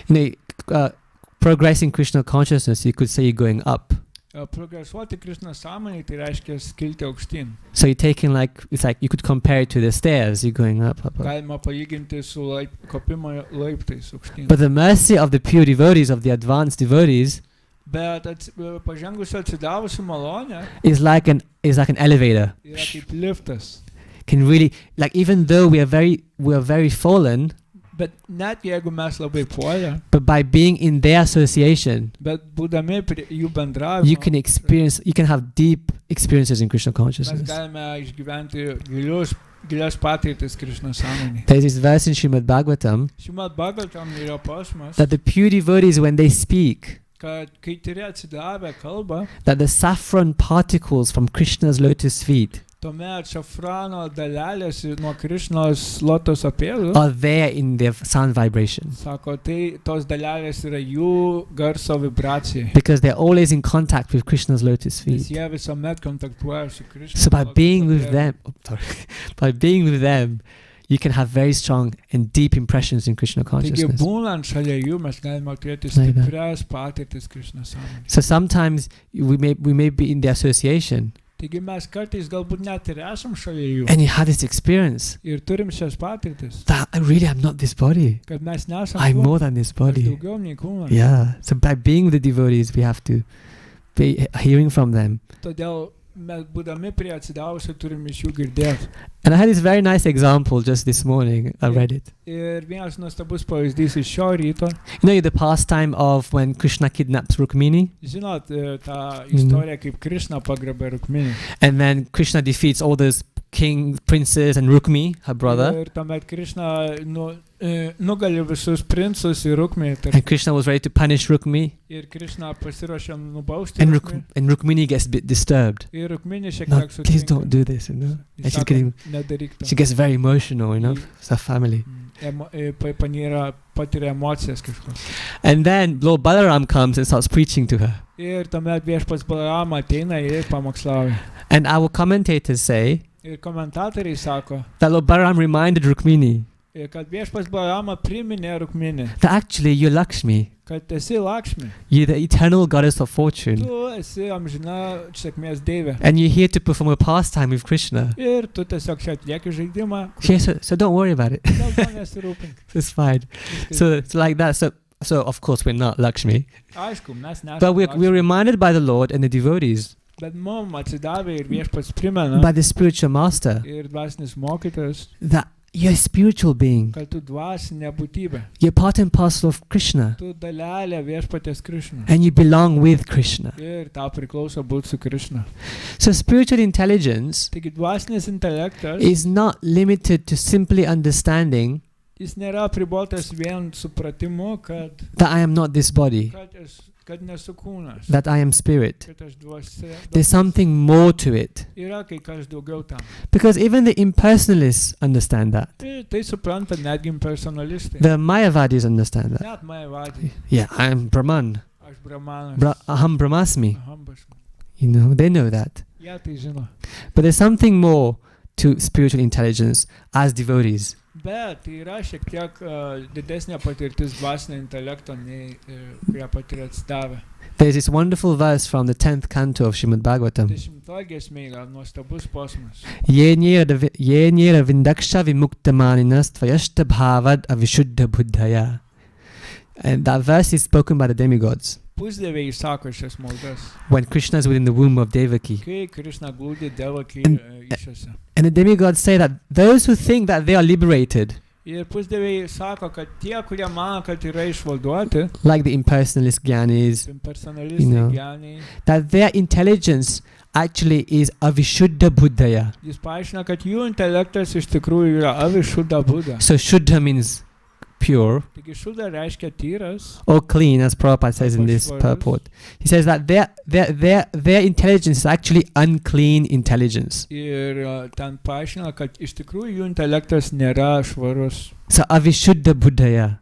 You know, progressing Krishna consciousness, you could say you're going up. Progresuoti Krishna sąmonėje tai reiškia skilti aukštyn. So you're taking it's like you could compare it to the stairs, you're going up. Galima palyginti su kopimo laiptais aukštyn. But the mercy of the pure devotees, of the advanced devotees, Bet pažengusio atsidavusių malonę is like an elevator. yra kaip liftas. Can really, like, even though we are very fallen, Bet net jeigu mes labai puolę, but by being in their association, bet būdami prie jų bendravimo, you can have deep experiences in Krishna mes consciousness. galime išgyventi gilias patirtis Krishna sąmonėje. There's this verse in Srimad Bhagavatam Šimad Bhagavatam yra posmas, that the pure devotees, when they speak, kad kai turi atsidavę kalbą, that the saffron particles from Krishna's lotus feet tuomet šafrano dalelės nuo Krishnos lotoso pėdų, are there in their sound vibration, sako, tai tos dalelės yra jų garso vibracija. because they're always in contact with Krishna's lotus Nes feet. jie visuomet kontaktuoja su Krishna. So by being with them, by being with them, you can have very strong and deep impressions in Krishna Taigi consciousness. būnant šalia jų mes galime turėti Like that. stiprias patirtis Krishna sąmonėje. So sometimes we may be in the association Taigi mes kartais galbūt net ir esam šalia jų and you have this experience ir turim šias patirtis, that I'm not this body. kad mes nesam I'm kūnas, more than this aš body. daugiau nei kūnas. Yeah. So by being with the devotees, we have to be hearing from them. Todėl mes būdami prie atsidavusių turim iš jų girdėti. And I had this very nice example just this morning. I read it. Ir vienas nuostabus pavyzdys iš šio ryto. You know the pastime of when Krishna kidnaps Rukmini, Žinot, tą istoriją, kaip Krishna pagrabė Rukminį. and then Krishna defeats all those king, princes, and Rukmi, her brother. Ir tuomet Krishna nugali visus princus ir Rukmį. And Krishna was ready to punish Rukmi, Ir Krishna pasiruošė nubausti and Rukmį. and Rukmini gets a bit disturbed. Ir Rukminį šiek No, tiek please sutinka. don't do this, you know. Jis And she's sako, getting, nedaryk to. she gets very emotional, you know, Mm. it's her family. Patiria emocijas kažkokias. And then Lord Balaram comes and starts preaching to her. Ir tuomet viešpats Balarama ateina ir pamokslauja. And our commentators say Ir komentatoriai sako, that Lord Balaram reminded Rukmini kad viešpats Balarama priminė Rukminį, that actually you're Lakshmi, kad esi Lakšmi. you're the eternal goddess of fortune, Tu esi amžina sėkmės deivė. and you're here to perform a pastime with Krishna. Ir tu tiesiog čia atlieki žaidimą. Yeah, so don't worry about it. Dėl to nesirūpink. It's fine. Viskas- So it's like that. So So of course we're not Lakshmi, Aišku, mes nesame. but we're Lakšmi. reminded by the Lord and the devotees, Bet mum atsidavė ir viešpats primena by the spiritual master, ir dvasinis mokytojas, that you're a spiritual being. kad tu dvasinė būtybė. You're part and parcel of Krishna, Tu dalelė viešpatės Krišna. and you belong with Krishna. Ir tau priklauso būti su Krišna. So spiritual intelligence Taigi dvasinis intelektas, is not limited to simply understanding jis nėra apribotas vien supratimu, kad, that I am not this body, kad nesu kūnas, that I am spirit. kad aš dvasia. There's something more to it. Yra kai kas daugiau tam. Because even the impersonalists understand that. Ir tai supranta netgi personalistai. The Mayavadis understand that. Net Mayavadai. Yeah, I am Brahman. Aš brahmanas. Aham Brahmasmi. Ahambas. You know, they know that. Jie tai žino. But there's something more to spiritual intelligence as devotees. Bet tai yra šiek tiek didesnė patirtis dvasinio intelekto, nei kurią patiria atsidavę. There's this wonderful verse from the 10th canto of Srimad Bhagavatam. 10 giesmė yra nuostabus posmas. Ye nira vindaksha vimuktamaninas tvayashta bhavad avishuddha buddhaya. And that verse is spoken by the demigods. Pusdieviai sako šias maldas. When Krishna is within the womb of Devaki. Kai Krishna glūdi Devaki išose. And the demigods say that those who think that they are liberated, Ir pusdieviai sako, kad tie, kurie mano, kad yra išvaduoti, like the impersonalist gyanis, personalistai, You know. geniai, that their intelligence actually is avishuddha buddhaya. jis paaiškina, kad jų intelektas iš tikrųjų yra avišuddha Buddha. So shuddha means pure Taigi šuddha reiškia tyras, or clean, as Prabhupada says in this purport. He says that their intelligence is actually unclean intelligence. ir ten paaiškina, kad iš tikrųjų jų intelektas nėra švarus. So avishuddha buddhaya.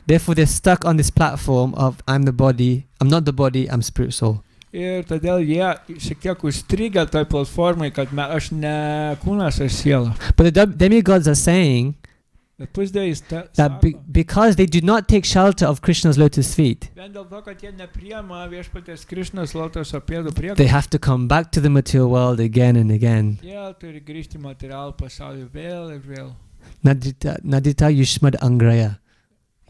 Therefore they're stuck on this platform of I'm the body, I'm not the body, I'm spirit soul. Ir todėl jie šiek tiek užstrigę toj platformai, kad aš ne kūnas, aš siela. But the demigods are saying Bet pusdievis that sako, because they do not take shelter of Krishna's lotus feet, vien dėl to, kad jie nepriema viešpaties Krišnos lotoso pėdų they prieglobsčio, have to come back to the material world again and again. jie turi grįžti į materialų pasaulį vėl ir vėl. Nadita Yushmad Angraya.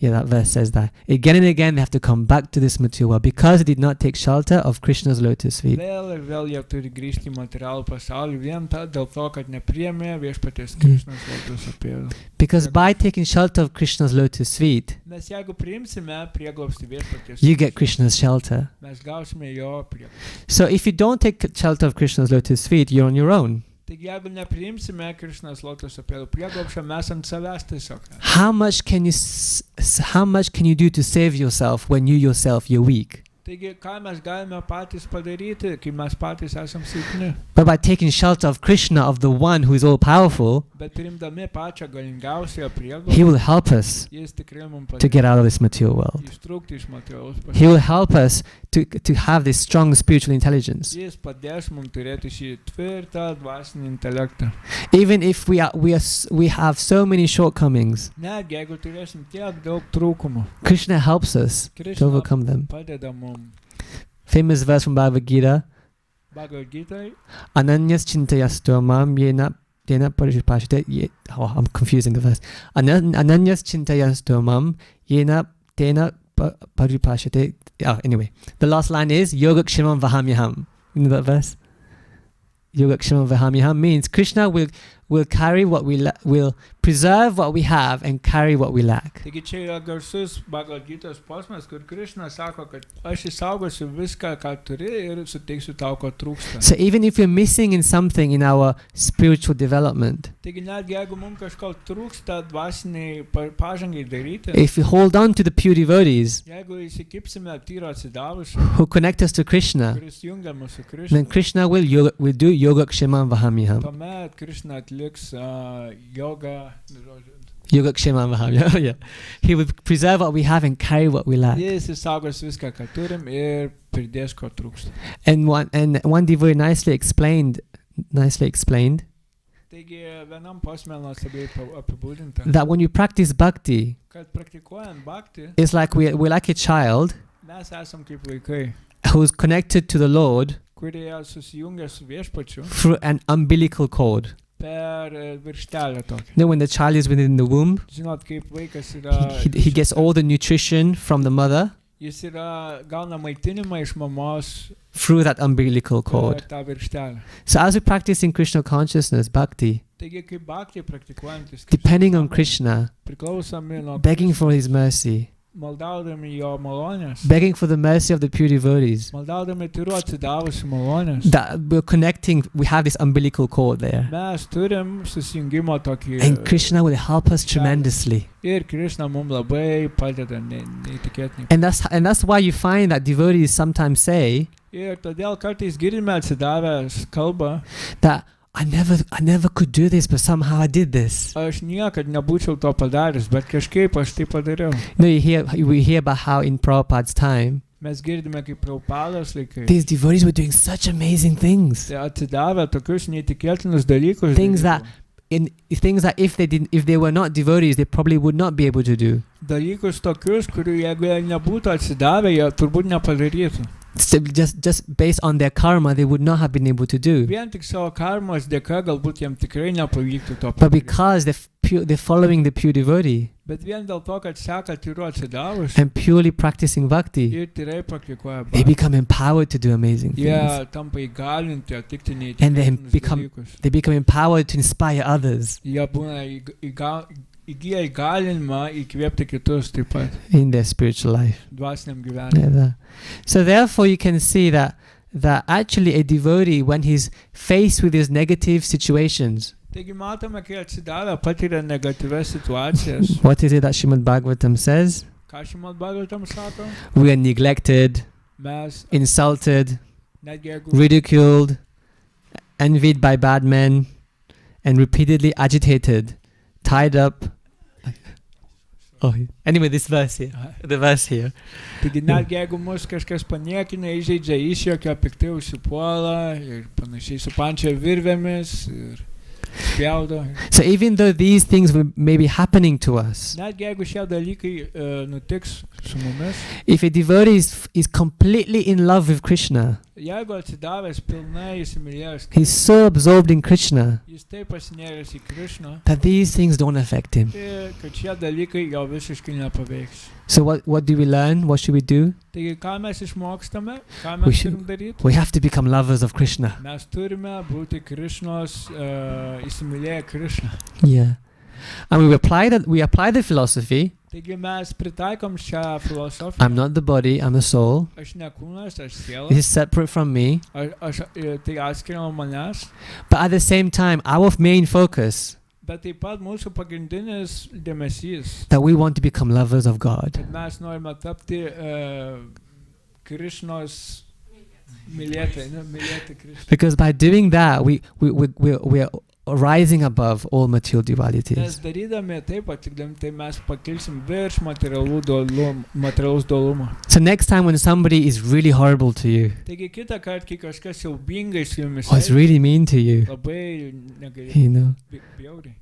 Yeah, that verse says that. Again and again they have to come back to this material world because they did not take shelter of Krishna's lotus feet. Vėl ir vėl jie turi grįžti į materialų pasaulį vien dėl to, kad nepriėmė viešpaties Krišnos lotoso pėdų. Because by taking shelter of Krishna's lotus feet, Nes jeigu priimsime prieglobstį viešpaties, you get Krishna's shelter. mes gausime jo prieglobstį. So if you don't take shelter of Krishna's lotus feet, you're on your own. Taigi jeigu nepriimsime Krišnos lotoso pėdų prieglobsčio, mes ant savęs tiesiog. How much can you do to save yourself when you yourself you're weak? Taigi ką mes galime patys padaryti, kai mes patys esam silpni. But by taking shelter of Krishna, of the one who is all powerful, Bet priimdami pačią galingiausią he prieglobstį, will help us jis tikrai mums to padės get out of this material world. ištrūkti iš materialaus He pasaulio. will help us to have this strong spiritual intelligence. Jis padės mums turėti šį tvirtą dvasinį intelektą. Even if we have so many shortcomings, Netgi jeigu turėsim tiek daug trūkumų, Krishna helps us to Krishna overcome them. padeda mums. Famous verse from Bhagavad Gita, Bhagavad Gita, Ananyas chintayastu mam yena paripashate. Oh, I'm confusing the verse. Ananyas chintayastu mam yena tena paripashate. Oh, anyway, the last line is Yogakshemam Vahamyaham. You know that verse? Yogakshemam Vahamyaham means Krishna will carry what will preserve what we have and carry what we lack. taigi čia yra garsus Bhagavad Gitos posmas, kur Krishna sako, kad aš išsaugosiu viską, ką turi ir suteiksiu tau, ko trūksta. So even if we're missing in something in our spiritual development, Taigi netgi jeigu mums kažko trūksta dvasiniai pažangai daryti, if we hold on to the pure devotees jeigu įsikipsime tyro atsidavusiu, who connect us to Krishna, kuris jungia mūsų then Krishna, Krishna will do Yogakshemam Vahamyaham. tuomet Krishna atliks jogą, Yogakshemam Vahamyaham. Yeah. He will preserve what we have and carry what we lack. jis išsaugos viską, ką turim ir pridės, ko trūksta. And one devotee nicely explained Taigi vienam posme nuostabiai apibūdinta, that when you practice bhakti, kad praktikuojant bhakti, it's like we're like a child mes esam kaip vaikai, who's connected to the Lord kurie susijungia su viešpačiu through an umbilical cord. per virkštelę tokią. You know, when the child is within the womb, Žinot, kaip vaikas yra... he gets all the nutrition from the mother Jis gauna maitinimą iš mamos through that umbilical per cord. tą virkštelę. So as we practice in Krishna consciousness, bhakti, Taigi, kaip bhakti praktikuojantis, depending on Krishna, priklausomi nuo begging for his mercy, maldaudami jo malonės, begging for the mercy of the pure devotees, maldaudami turiu atsidavusi malonės, that we're connecting, we have this umbilical cord there. mes turim susijungimo tokį And Krishna will help us tremendously. ir Krishna mums labai padeda neįtikėtinai. And that's why you find that devotees sometimes say Ir todėl kartais girdime atsidavęs kalbą, that I never could do this, but somehow I did this. aš niekad nebūčiau to padaręs, bet kažkaip aš tai padariau. No, we hear about how in Prabhupada's time, Mes girdime, kaip Prabhupados laikais these devotees were doing such amazing things. tai atsidavę tokius neįtikėtinus dalykus. Things that if they were not devotees, they probably would not be able to do. Dalykus tokius, kurių jeigu jie nebūtų atsidavę, jie turbūt nepadarytų. So just based on their karma, they would not have been able to do. Vien tik savo karmos dėka galbūt jiem tikrai nepavyktų to But padaryti. because they're following the pure devotee Bet vien dėl to, kad seka tyru atsidavus and purely practicing bhakti, ir tyrai praktikuoja they bhakti, become empowered to do amazing jie things. tampa įgalinti atlikti And they neįtikėtinus become dalykus. they become empowered to inspire others Jie būna įgyja įgalinimą įkvėpti kitus taip pat in their spiritual life. dvasiniam gyvenimui. Yeah, so therefore you can see that actually a devotee, when he's faced with these negative situations, Taigi matome, kai atsidavę patiria negatyvias situacijas. what is it that Srimad Bhagavatam says? Ką Šimad Bhagavatam sako? We are neglected, Mes, insulted, netgi jeigu ridiculed, envied by bad men, and repeatedly agitated, tied up. Oh, anyway, this verse here, the verse here. Taigi netgi jeigu mus kažkas paniekina, įžeidžia, išjuokia, piktai užsipuola ir panašiai supančia virvėmis ir spjaudo. So even though these things may be happening to us, Netgi jeigu šie dalykai nutiks su mumis, if a devotee is completely in love with Krishna, jeigu atsidavęs pilnai įsimylėjęs, he's so absorbed in Krishna jis taip pasinėręs į Krishną, that these things don't affect him. tai kad šie dalykai jo visiškai nepaveiks. So what do we learn? What should we do? Taigi ką mes išmokstame, ką We mes should- turim daryti? We have to become lovers of Krishna. Mes turime būti Krishnos, įsimylėję Krishną. Yeah. And we apply the philosophy. Taigi mes pritaikom šią filosofiją. I'm not the body, I'm the soul. Aš ne kūnas, aš siela. It is separate from me. Tai atskiria nuo manęs. But at the same time, our main focus Bet taip pat mūsų pagrindinis dėmesys, that we want to become lovers of God. kad mes norime tapti Krishnos mylėti Krishną. Because by doing that, we are rising above all material Nes dualities. darydami taip, atlikdami, tai mes pakilsim virš materialaus dualumo. So next time when somebody is really horrible to you, Taigi kitą kartą, kai kažkas siaubingai su jumis or is really mean to you, labai negerai,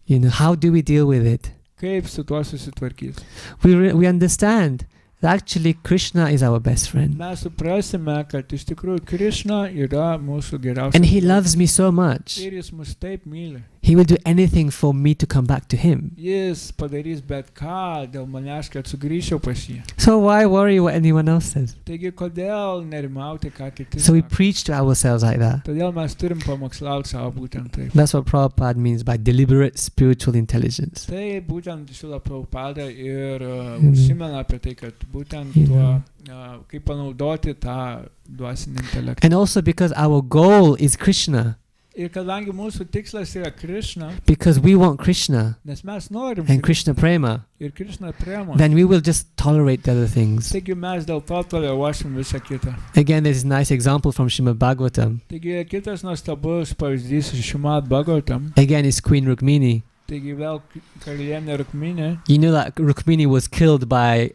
you know, how do we deal with it? kaip su tuo susitvarkyti? We understand that actually Krishna is our best friend. Mes suprasime, kad iš tikrųjų Krishna yra mūsų geriausias. And he loves me so much. Ir jis mus taip myli. He will do anything for me to come back to him. Jis padarys bet ką dėl manęs, kad sugrįžčiau pas jį. So why worry what anyone else says? Taigi, kodėl nerimauti, ką kiti So we sako? preach to ourselves like that. Todėl mes turim pamokslauti savo būtent taip. That's what Prabhupada means by deliberate spiritual intelligence. Tai būtent Šrila Prabhupada ir Mhm. užsimena apie tai, kad būtent tuo, kaip panaudoti tą dvasinį intelektą. And also because our goal is Krishna, Ir kadangi mūsų tikslas yra Krishna, because we want Krishna nes mes norim and Krishna prema, ir Krishna prema, then we will just tolerate the other things. taigi mes dėl to toleruosim visą kitą. Again, there's a nice example from Srimad Bhagavatam. Taigi kitas nuostabus pavyzdys iš Šrimad Bhagavatam. Again, it's Queen Rukmini. Taigi vėl karalienė Rukminė. You know that Rukmini was killed by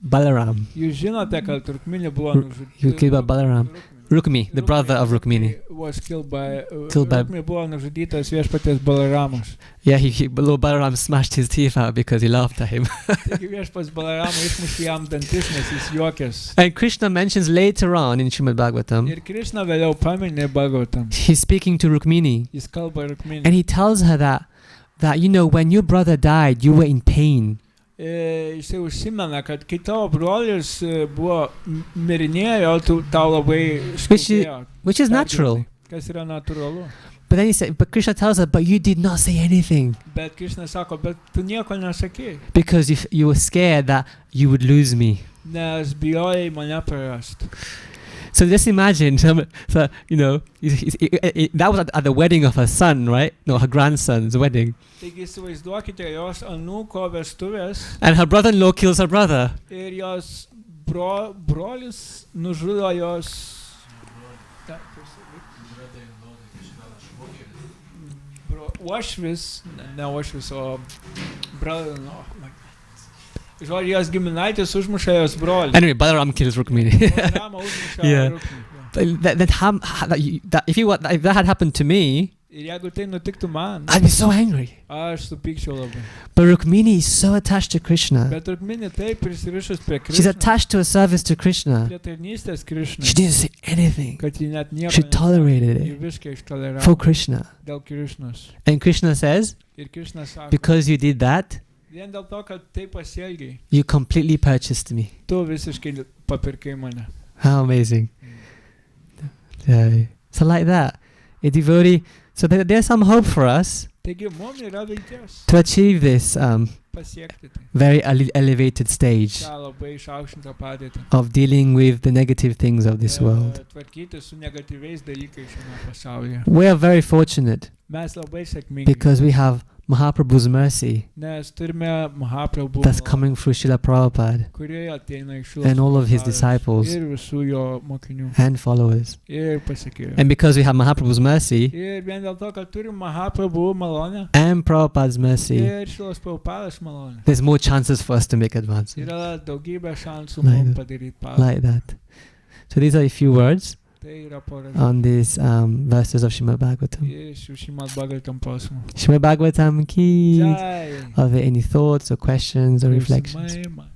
Balaram. Jūs žinote, kad Rukminė buvo You killed by Balaram. Rukmi, the brother of Rukmini. Was killed by Rukmi buvo nužudytas viešpaties Balaramas. Yeah, Lord Balaram smashed his teeth out because he laughed at him. Taigi viešpats Balarama išmušė jam dantis, nes jis juokės. And Krishna mentions later on in Srimad Bhagavatam, Ir Krishna vėliau paminė Bhagavatam. he's speaking to Rukmini, Jis kalba Rukmini. and he tells her that you know, when your brother died, you were in pain. Jisai užsimena, kad kai tavo brolis buvo mirinėjo, tau labai skaudėjo. Which is natural. Kas yra natūralu. But then but Krishna tells her, but you did not say anything Bet Krishna sako, bet tu nieko nesakei, because you were scared that you would lose me. nes bijojai mane prarasti. So just imagine, so you know, that was at the wedding of her son, right? No, her grandson's wedding. Taigi įsivaizduokite jos anūko vestuvės And her brother-in-law kills her brother. ir jos brolis nužudo jos uošvis, ne uošvis, o brother-in-law. Žodžiu, jos giminaitis užmušė jos brolį. Anyway, Balaram kills Rukmini. Balarama užmušė Yeah. Rukmini. If that had happened to me, Ir jeigu tai nutiktų man, I'd be so angry. aš supykčiau labai. But Rukmini is so attached to Krishna. Bet Rukmini taip prisirišus prie She's Krishna, attached to her service to Krishna. prie tarnystės Krishna, She didn't say anything. kad ji net nieko She tolerated ji it viską ištoleravo for Krishna. dėl Krishnos. And Krishna says, Ir Krishna sako, because you did that, vien dėl to, kad taip pasielgiai, you completely purchased me. tu visiškai papirkai mane. How amazing. So like that, a devotee, so there's some hope for us Taigi, mums yra vilties to achieve this pasiekti tai. very elevated stage Ta labai išaukštintą padėtį. of dealing with the negative things of this world. Tvarkyti su negatyviais dalykais šiame pasaulyje. We are very fortunate Mes labai sėkmingi, because we have Mahaprabhu's mercy nes turime Mahaprabhu, that's coming through Srila Prabhupada kurie ateina iš and all of his disciples ir visų jo mokinių and followers. ir pasekėjų. And because we have Mahaprabhu's mercy Ir vien dėl to, kad turim Mahaprabhu malonę and Prabhupada's mercy, ir Šilos Prabhupados malonę, there's more chances for us to make advances yra daugybė šansų Like mums that. padaryti pažangą. like that. So these are a few words Tai yra pora on these verses of Srimad Bhagavatam. iš Šrimad Bhagavatam posmų. Srimad Bhagavatam ki. Jai. Are there any thoughts or questions or reflections? Klausimai man.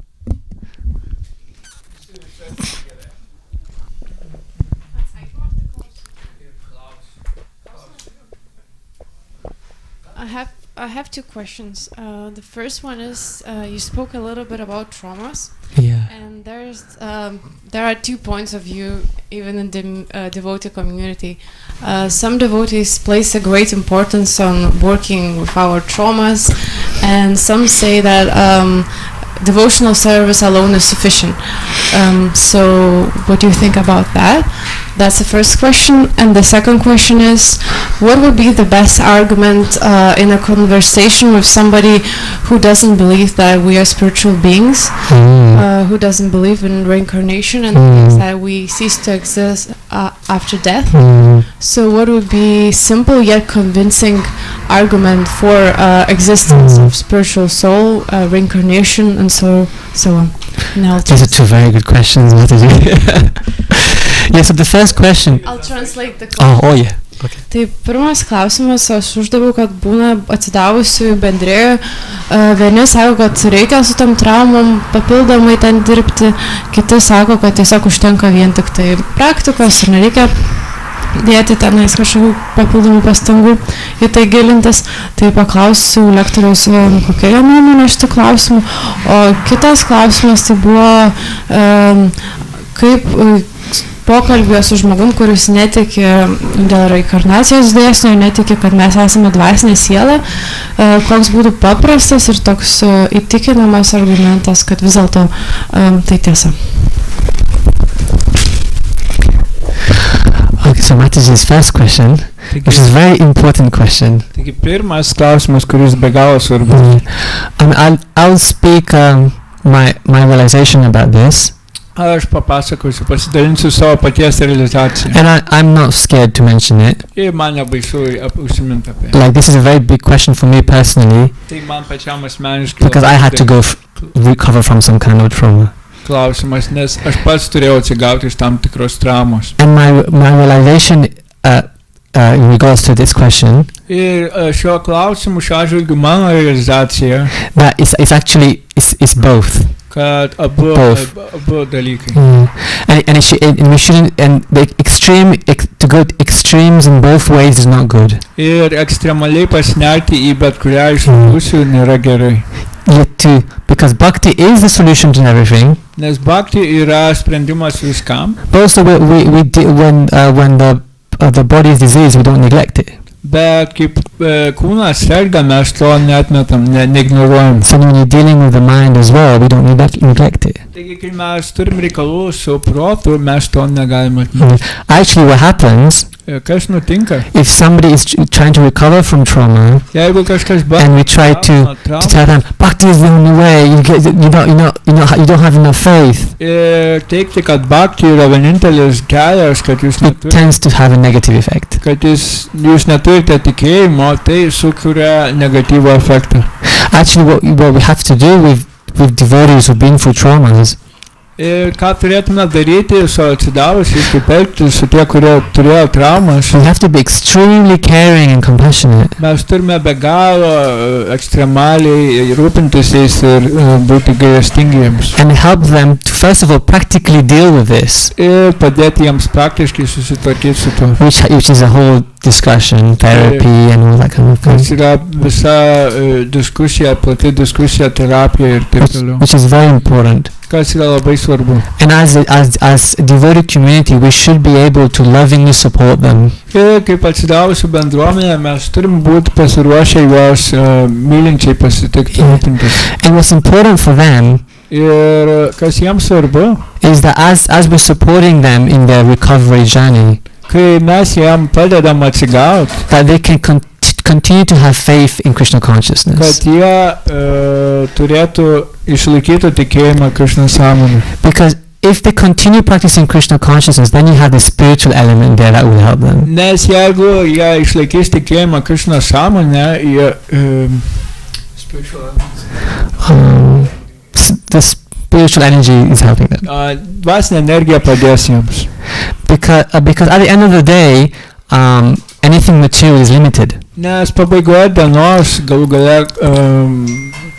I have two questions. The first one is you spoke a little bit about traumas, Yeah. and there are 2 points of view even in the devotee community. Some devotees place a great importance on working with our traumas, and some say that devotional service alone is sufficient. So what do you think about that? That's the first question. And the second question is, what would be the best argument in a conversation with somebody who doesn't believe that we are spiritual beings, who doesn't believe in reincarnation and thinks that we cease to exist after death? So what would be simple yet convincing argument for existence of spiritual soul, reincarnation, and so on? Now These are two very good questions, Mataji. Yeah, so the first question. I'll translate the question. Oh yeah. Okay. Tai pirmas klausimas, aš uždaviau, kad būna atsidavusių bendrėjų, vieni sako, kad reikia su tom traumom papildomai ten dirbti, kiti sako, kad tiesiog užtenka vien tik tai praktikos ir nereikia dėti tenais kažkokių papildomų pastangų į tai gilintis. Tai paklausiu lektoriaus, kokia jo nuomonė šitų klausimų. O kitas klausimas tai buvo, kaip pokalbio su žmogum, kuris netiki dėl reinkarnacijos dėsnio, netiki, kad mes esame dvasinė siela, koks būtų paprastas ir toks įtikinamas argumentas, kad vis dėlto tai tiesa. Okay, so Mataji's first question, which is a very important question. Taigi pirmas klausimas, kuris be galo svarbus. I'll speak my realization about this. Aš papasakosiu, pasidalinsiu savo paties realizaciją. And I'm not scared to mention it. Ir man nebaisu užsiminti apie. Like, this is a very big question for me personally, Tai man pačiam asmeniškai. because I had to go recover from some kind of trauma. klausimas, nes aš pats turėjau atsigauti iš tam tikros traumos. And my realization in regards to this question Ir šiuo klausimu, šiuo atžvilgiu mano realizacija, that it's actually it's both. kad abu dalykai. And we shouldn't, and the to go to extremes in both ways is not good. Ir ekstremaliai pasinerti į bet kurią iš pusių nėra gerai. Because bhakti is the solution to everything. Nes bhakti yra sprendimas viskam. But also when the body is diseased, we don't neglect it. Bet kaip kūnas serga, mes to neatmetam, neignoruojam. So when you're dealing with the mind as well, we don't neglect it. Taigi, kai mes turim reikalų su protu, mes to negalime atmesti. Actually, what happens Kas nutinka? if somebody is trying to recover from trauma, Jeigu kažkas and we try to tell them bhakti is the only way, you don't have enough faith, teikti, kad bhakti yra vienintelis kelias, kad jūs it tends to have a negative effect. kad jūs neturite tikėjimo, tai sukuria negatyvų efektą. Actually, what we have to do with devotees who've been through traumas Ir ką turėtume daryti su atsidavusiais, kaip elgtis su tie, kurie turėjo traumas. we have to be extremely caring and compassionate. Mes turime be galo ekstremaliai rūpintis jais ir būti gailestingi jiems. And help them to first of all practically deal with this, Ir padėti jiems praktiškai susitvarkyti su tuo. which is a whole discussion, therapy and all that kind of Kas thing, yra visa diskusija, plati diskusija, terapija ir taip toliau. which is very important. Kas yra labai svarbu. And as a devoted community, we should be able to lovingly support them. Ir kaip atsidavusių bendruomenė, mes turim būti pasiruošę juos mylinčiai pasitikti, rūpintis. And what's important for them Ir kas jiems svarbu, is that as we're supporting them in their recovery journey, kai mes jam padedam atsigauti, that they can continue to have faith in Krishna consciousness. kad jie turėtų išlaikyti tikėjimą Krishna sąmonę. Because if they continue practicing Krishna consciousness, then you have the spiritual element there that will help them. Nes jeigu jie išlaikys tikėjimą Krishna sąmonę, jie The spiritual energy is helping them. dvasinė energija padės jiems. Because at the end of the day, anything material is limited. Nes pabaigoje dienos galų gale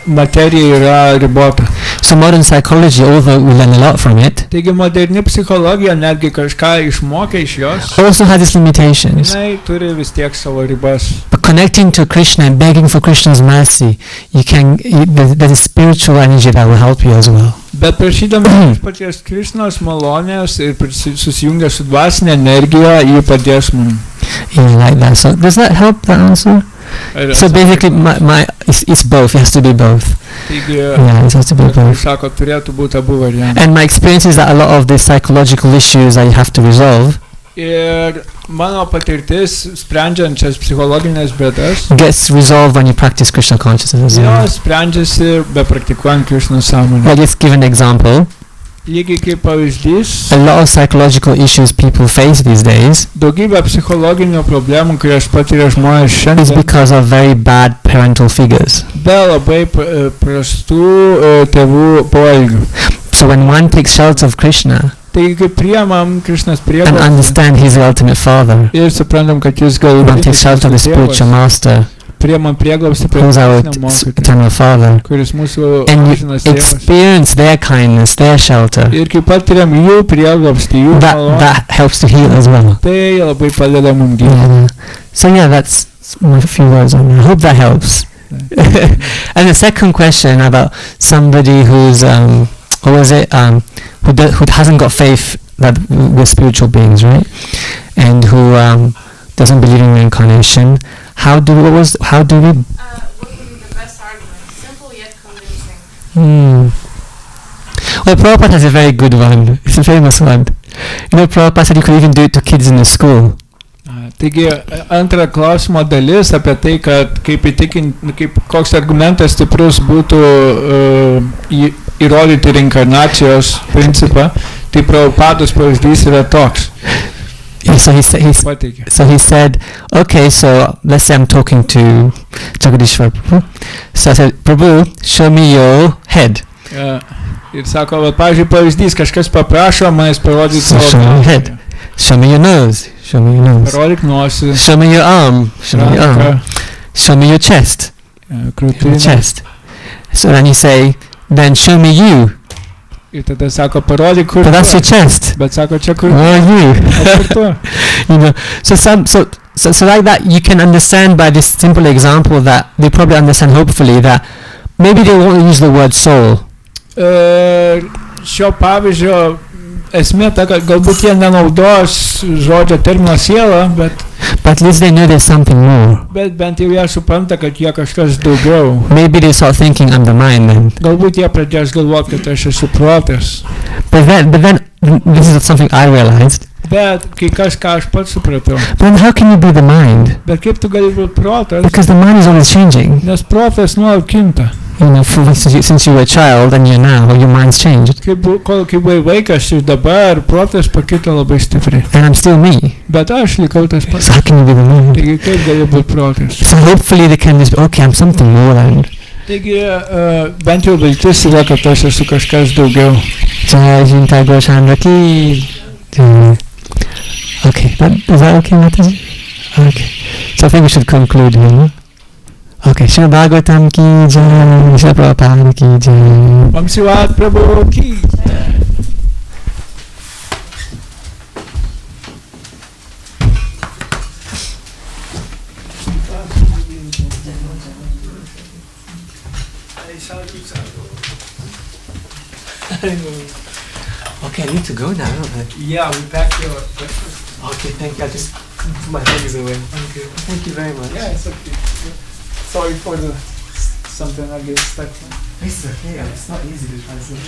materija yra ribota. So modern psychology, although we learn a lot from it, Taigi moderni psichologija netgi kažką išmokė iš jos, also has its limitations. jinai turi vis tiek savo ribas. But connecting to Krishna and begging for Krishna's mercy, there's a spiritual energy that will help you as well. Bet prašydami iš paties Krishnos malonės ir susijungę su dvasinė energija, jį padės mums. Yeah, like that. So does that help, that answer? So basically, it's both. It has to be both. Taigi, Yeah, it has to be both. sako, turėtų būti abu variantai. And my experience is that a lot of the psychological issues that you have to resolve Ir mano patirtis, sprendžiant šias psichologinės bėdas, gets resolved when you practice Krishna consciousness as well. jos sprendžiasi be praktikuojant Krishna sąmonę. I'll just give an example. Lygiai kaip pavyzdys, A lot of psychological issues people face these days daugybė psichologinių problemų, kurias patiria žmonės is šiandien, because of very bad parental figures. be labai prastų tėvų poelgių. So when one takes shelter of Krishna Taigi, kai priemam Krishnas and prieglobstį understand he's the ultimate father, ir suprantam, kad jis one galbūt takes shelter of the spiritual master, priemam prieglobstį who's our mokytoją, eternal father, kuris mūsų and amžinas you tėvas. experience their kindness, their shelter, Ir kai patiriam jų prieglobstį, jų malonę, that helps to heal as well. tai labai padeda mums gydyti. Yeah. So yeah, that's my few words on that. I hope that helps. And the second question about somebody who's who hasn't got faith that we're spiritual beings, right? And who doesn't believe in reincarnation. How do we? What would be the best argument? Simple yet convincing. Well, Prabhupada has a very good one. It's a famous one. You know, Prabhupada said you could even do it to kids in the school. Taigi, antra klausimo dalis apie tai, kad kaip koks argumentas stiprus būtų įrodyti reinkarnacijos principą, tai Prabhupados pavyzdys yra toks. So he said, okay, so let's say I'm talking to Jagadishwar Prabhu. So I said, Prabhu, show me your head. Ir sako, va, pavyzdžiui, pavyzdys, kažkas paprašo, manęs parodyk So show me your head. Show me your nose. Show me your nose. Parodyk nosį. Show me your arm. Show me your arm. Show me your chest. Your Krūtinę. chest. So then you say, then show me you. Ir tada sako, parodyk, kur But that's your tu. chest. Bet sako, čia kur Where are you? kur tu. You know. So like that, you can understand by this simple example that they probably understand. Hopefully that maybe they won't use the word soul. Šio pavyzdžio esmė ta, kad galbūt jie nenaudos žodžio termino siela, bet But at least they know there's something more. bent jau jie supranta, kad jie kažkas daugiau. Maybe they start thinking I'm the mind then. Galbūt jie pradės galvoti, kad aš esu protas. But then this is something I realized. Bet kai kažką aš pats supratau. Then how can you be the mind? Bet kaip tu gali būti protas? Because the mind is always changing. Nes protas nuolat kinta. You know, since you were a child and you're now, your mind's changed. Kai buvai vaikas ir dabar protas pakito labai stipriai. And I'm still me. Bet aš likau tas pats. So how can you be the mind? Taigi kaip gali būti protas? So hopefully they can just be, okay, I'm something more than. Taigi bent jau viltis yra, kad aš esu kažkas daugiau. Jai Jintai Goshandra ki. Okay, is that okay, Mataji? Okay. So I think we should conclude here, no? Okay, Srimad Bhagavatam ki jai, Srila Prabhupada ki jai. Vamsivat prabhu ki. Okay, I need to go now. Yeah, we packed your breakfast. Okay, thank you. I'll just put my things away. Okay. Thank you very much. Yeah, it's okay. Sorry for the something I get stuck on. It's okay. It's not easy to translate.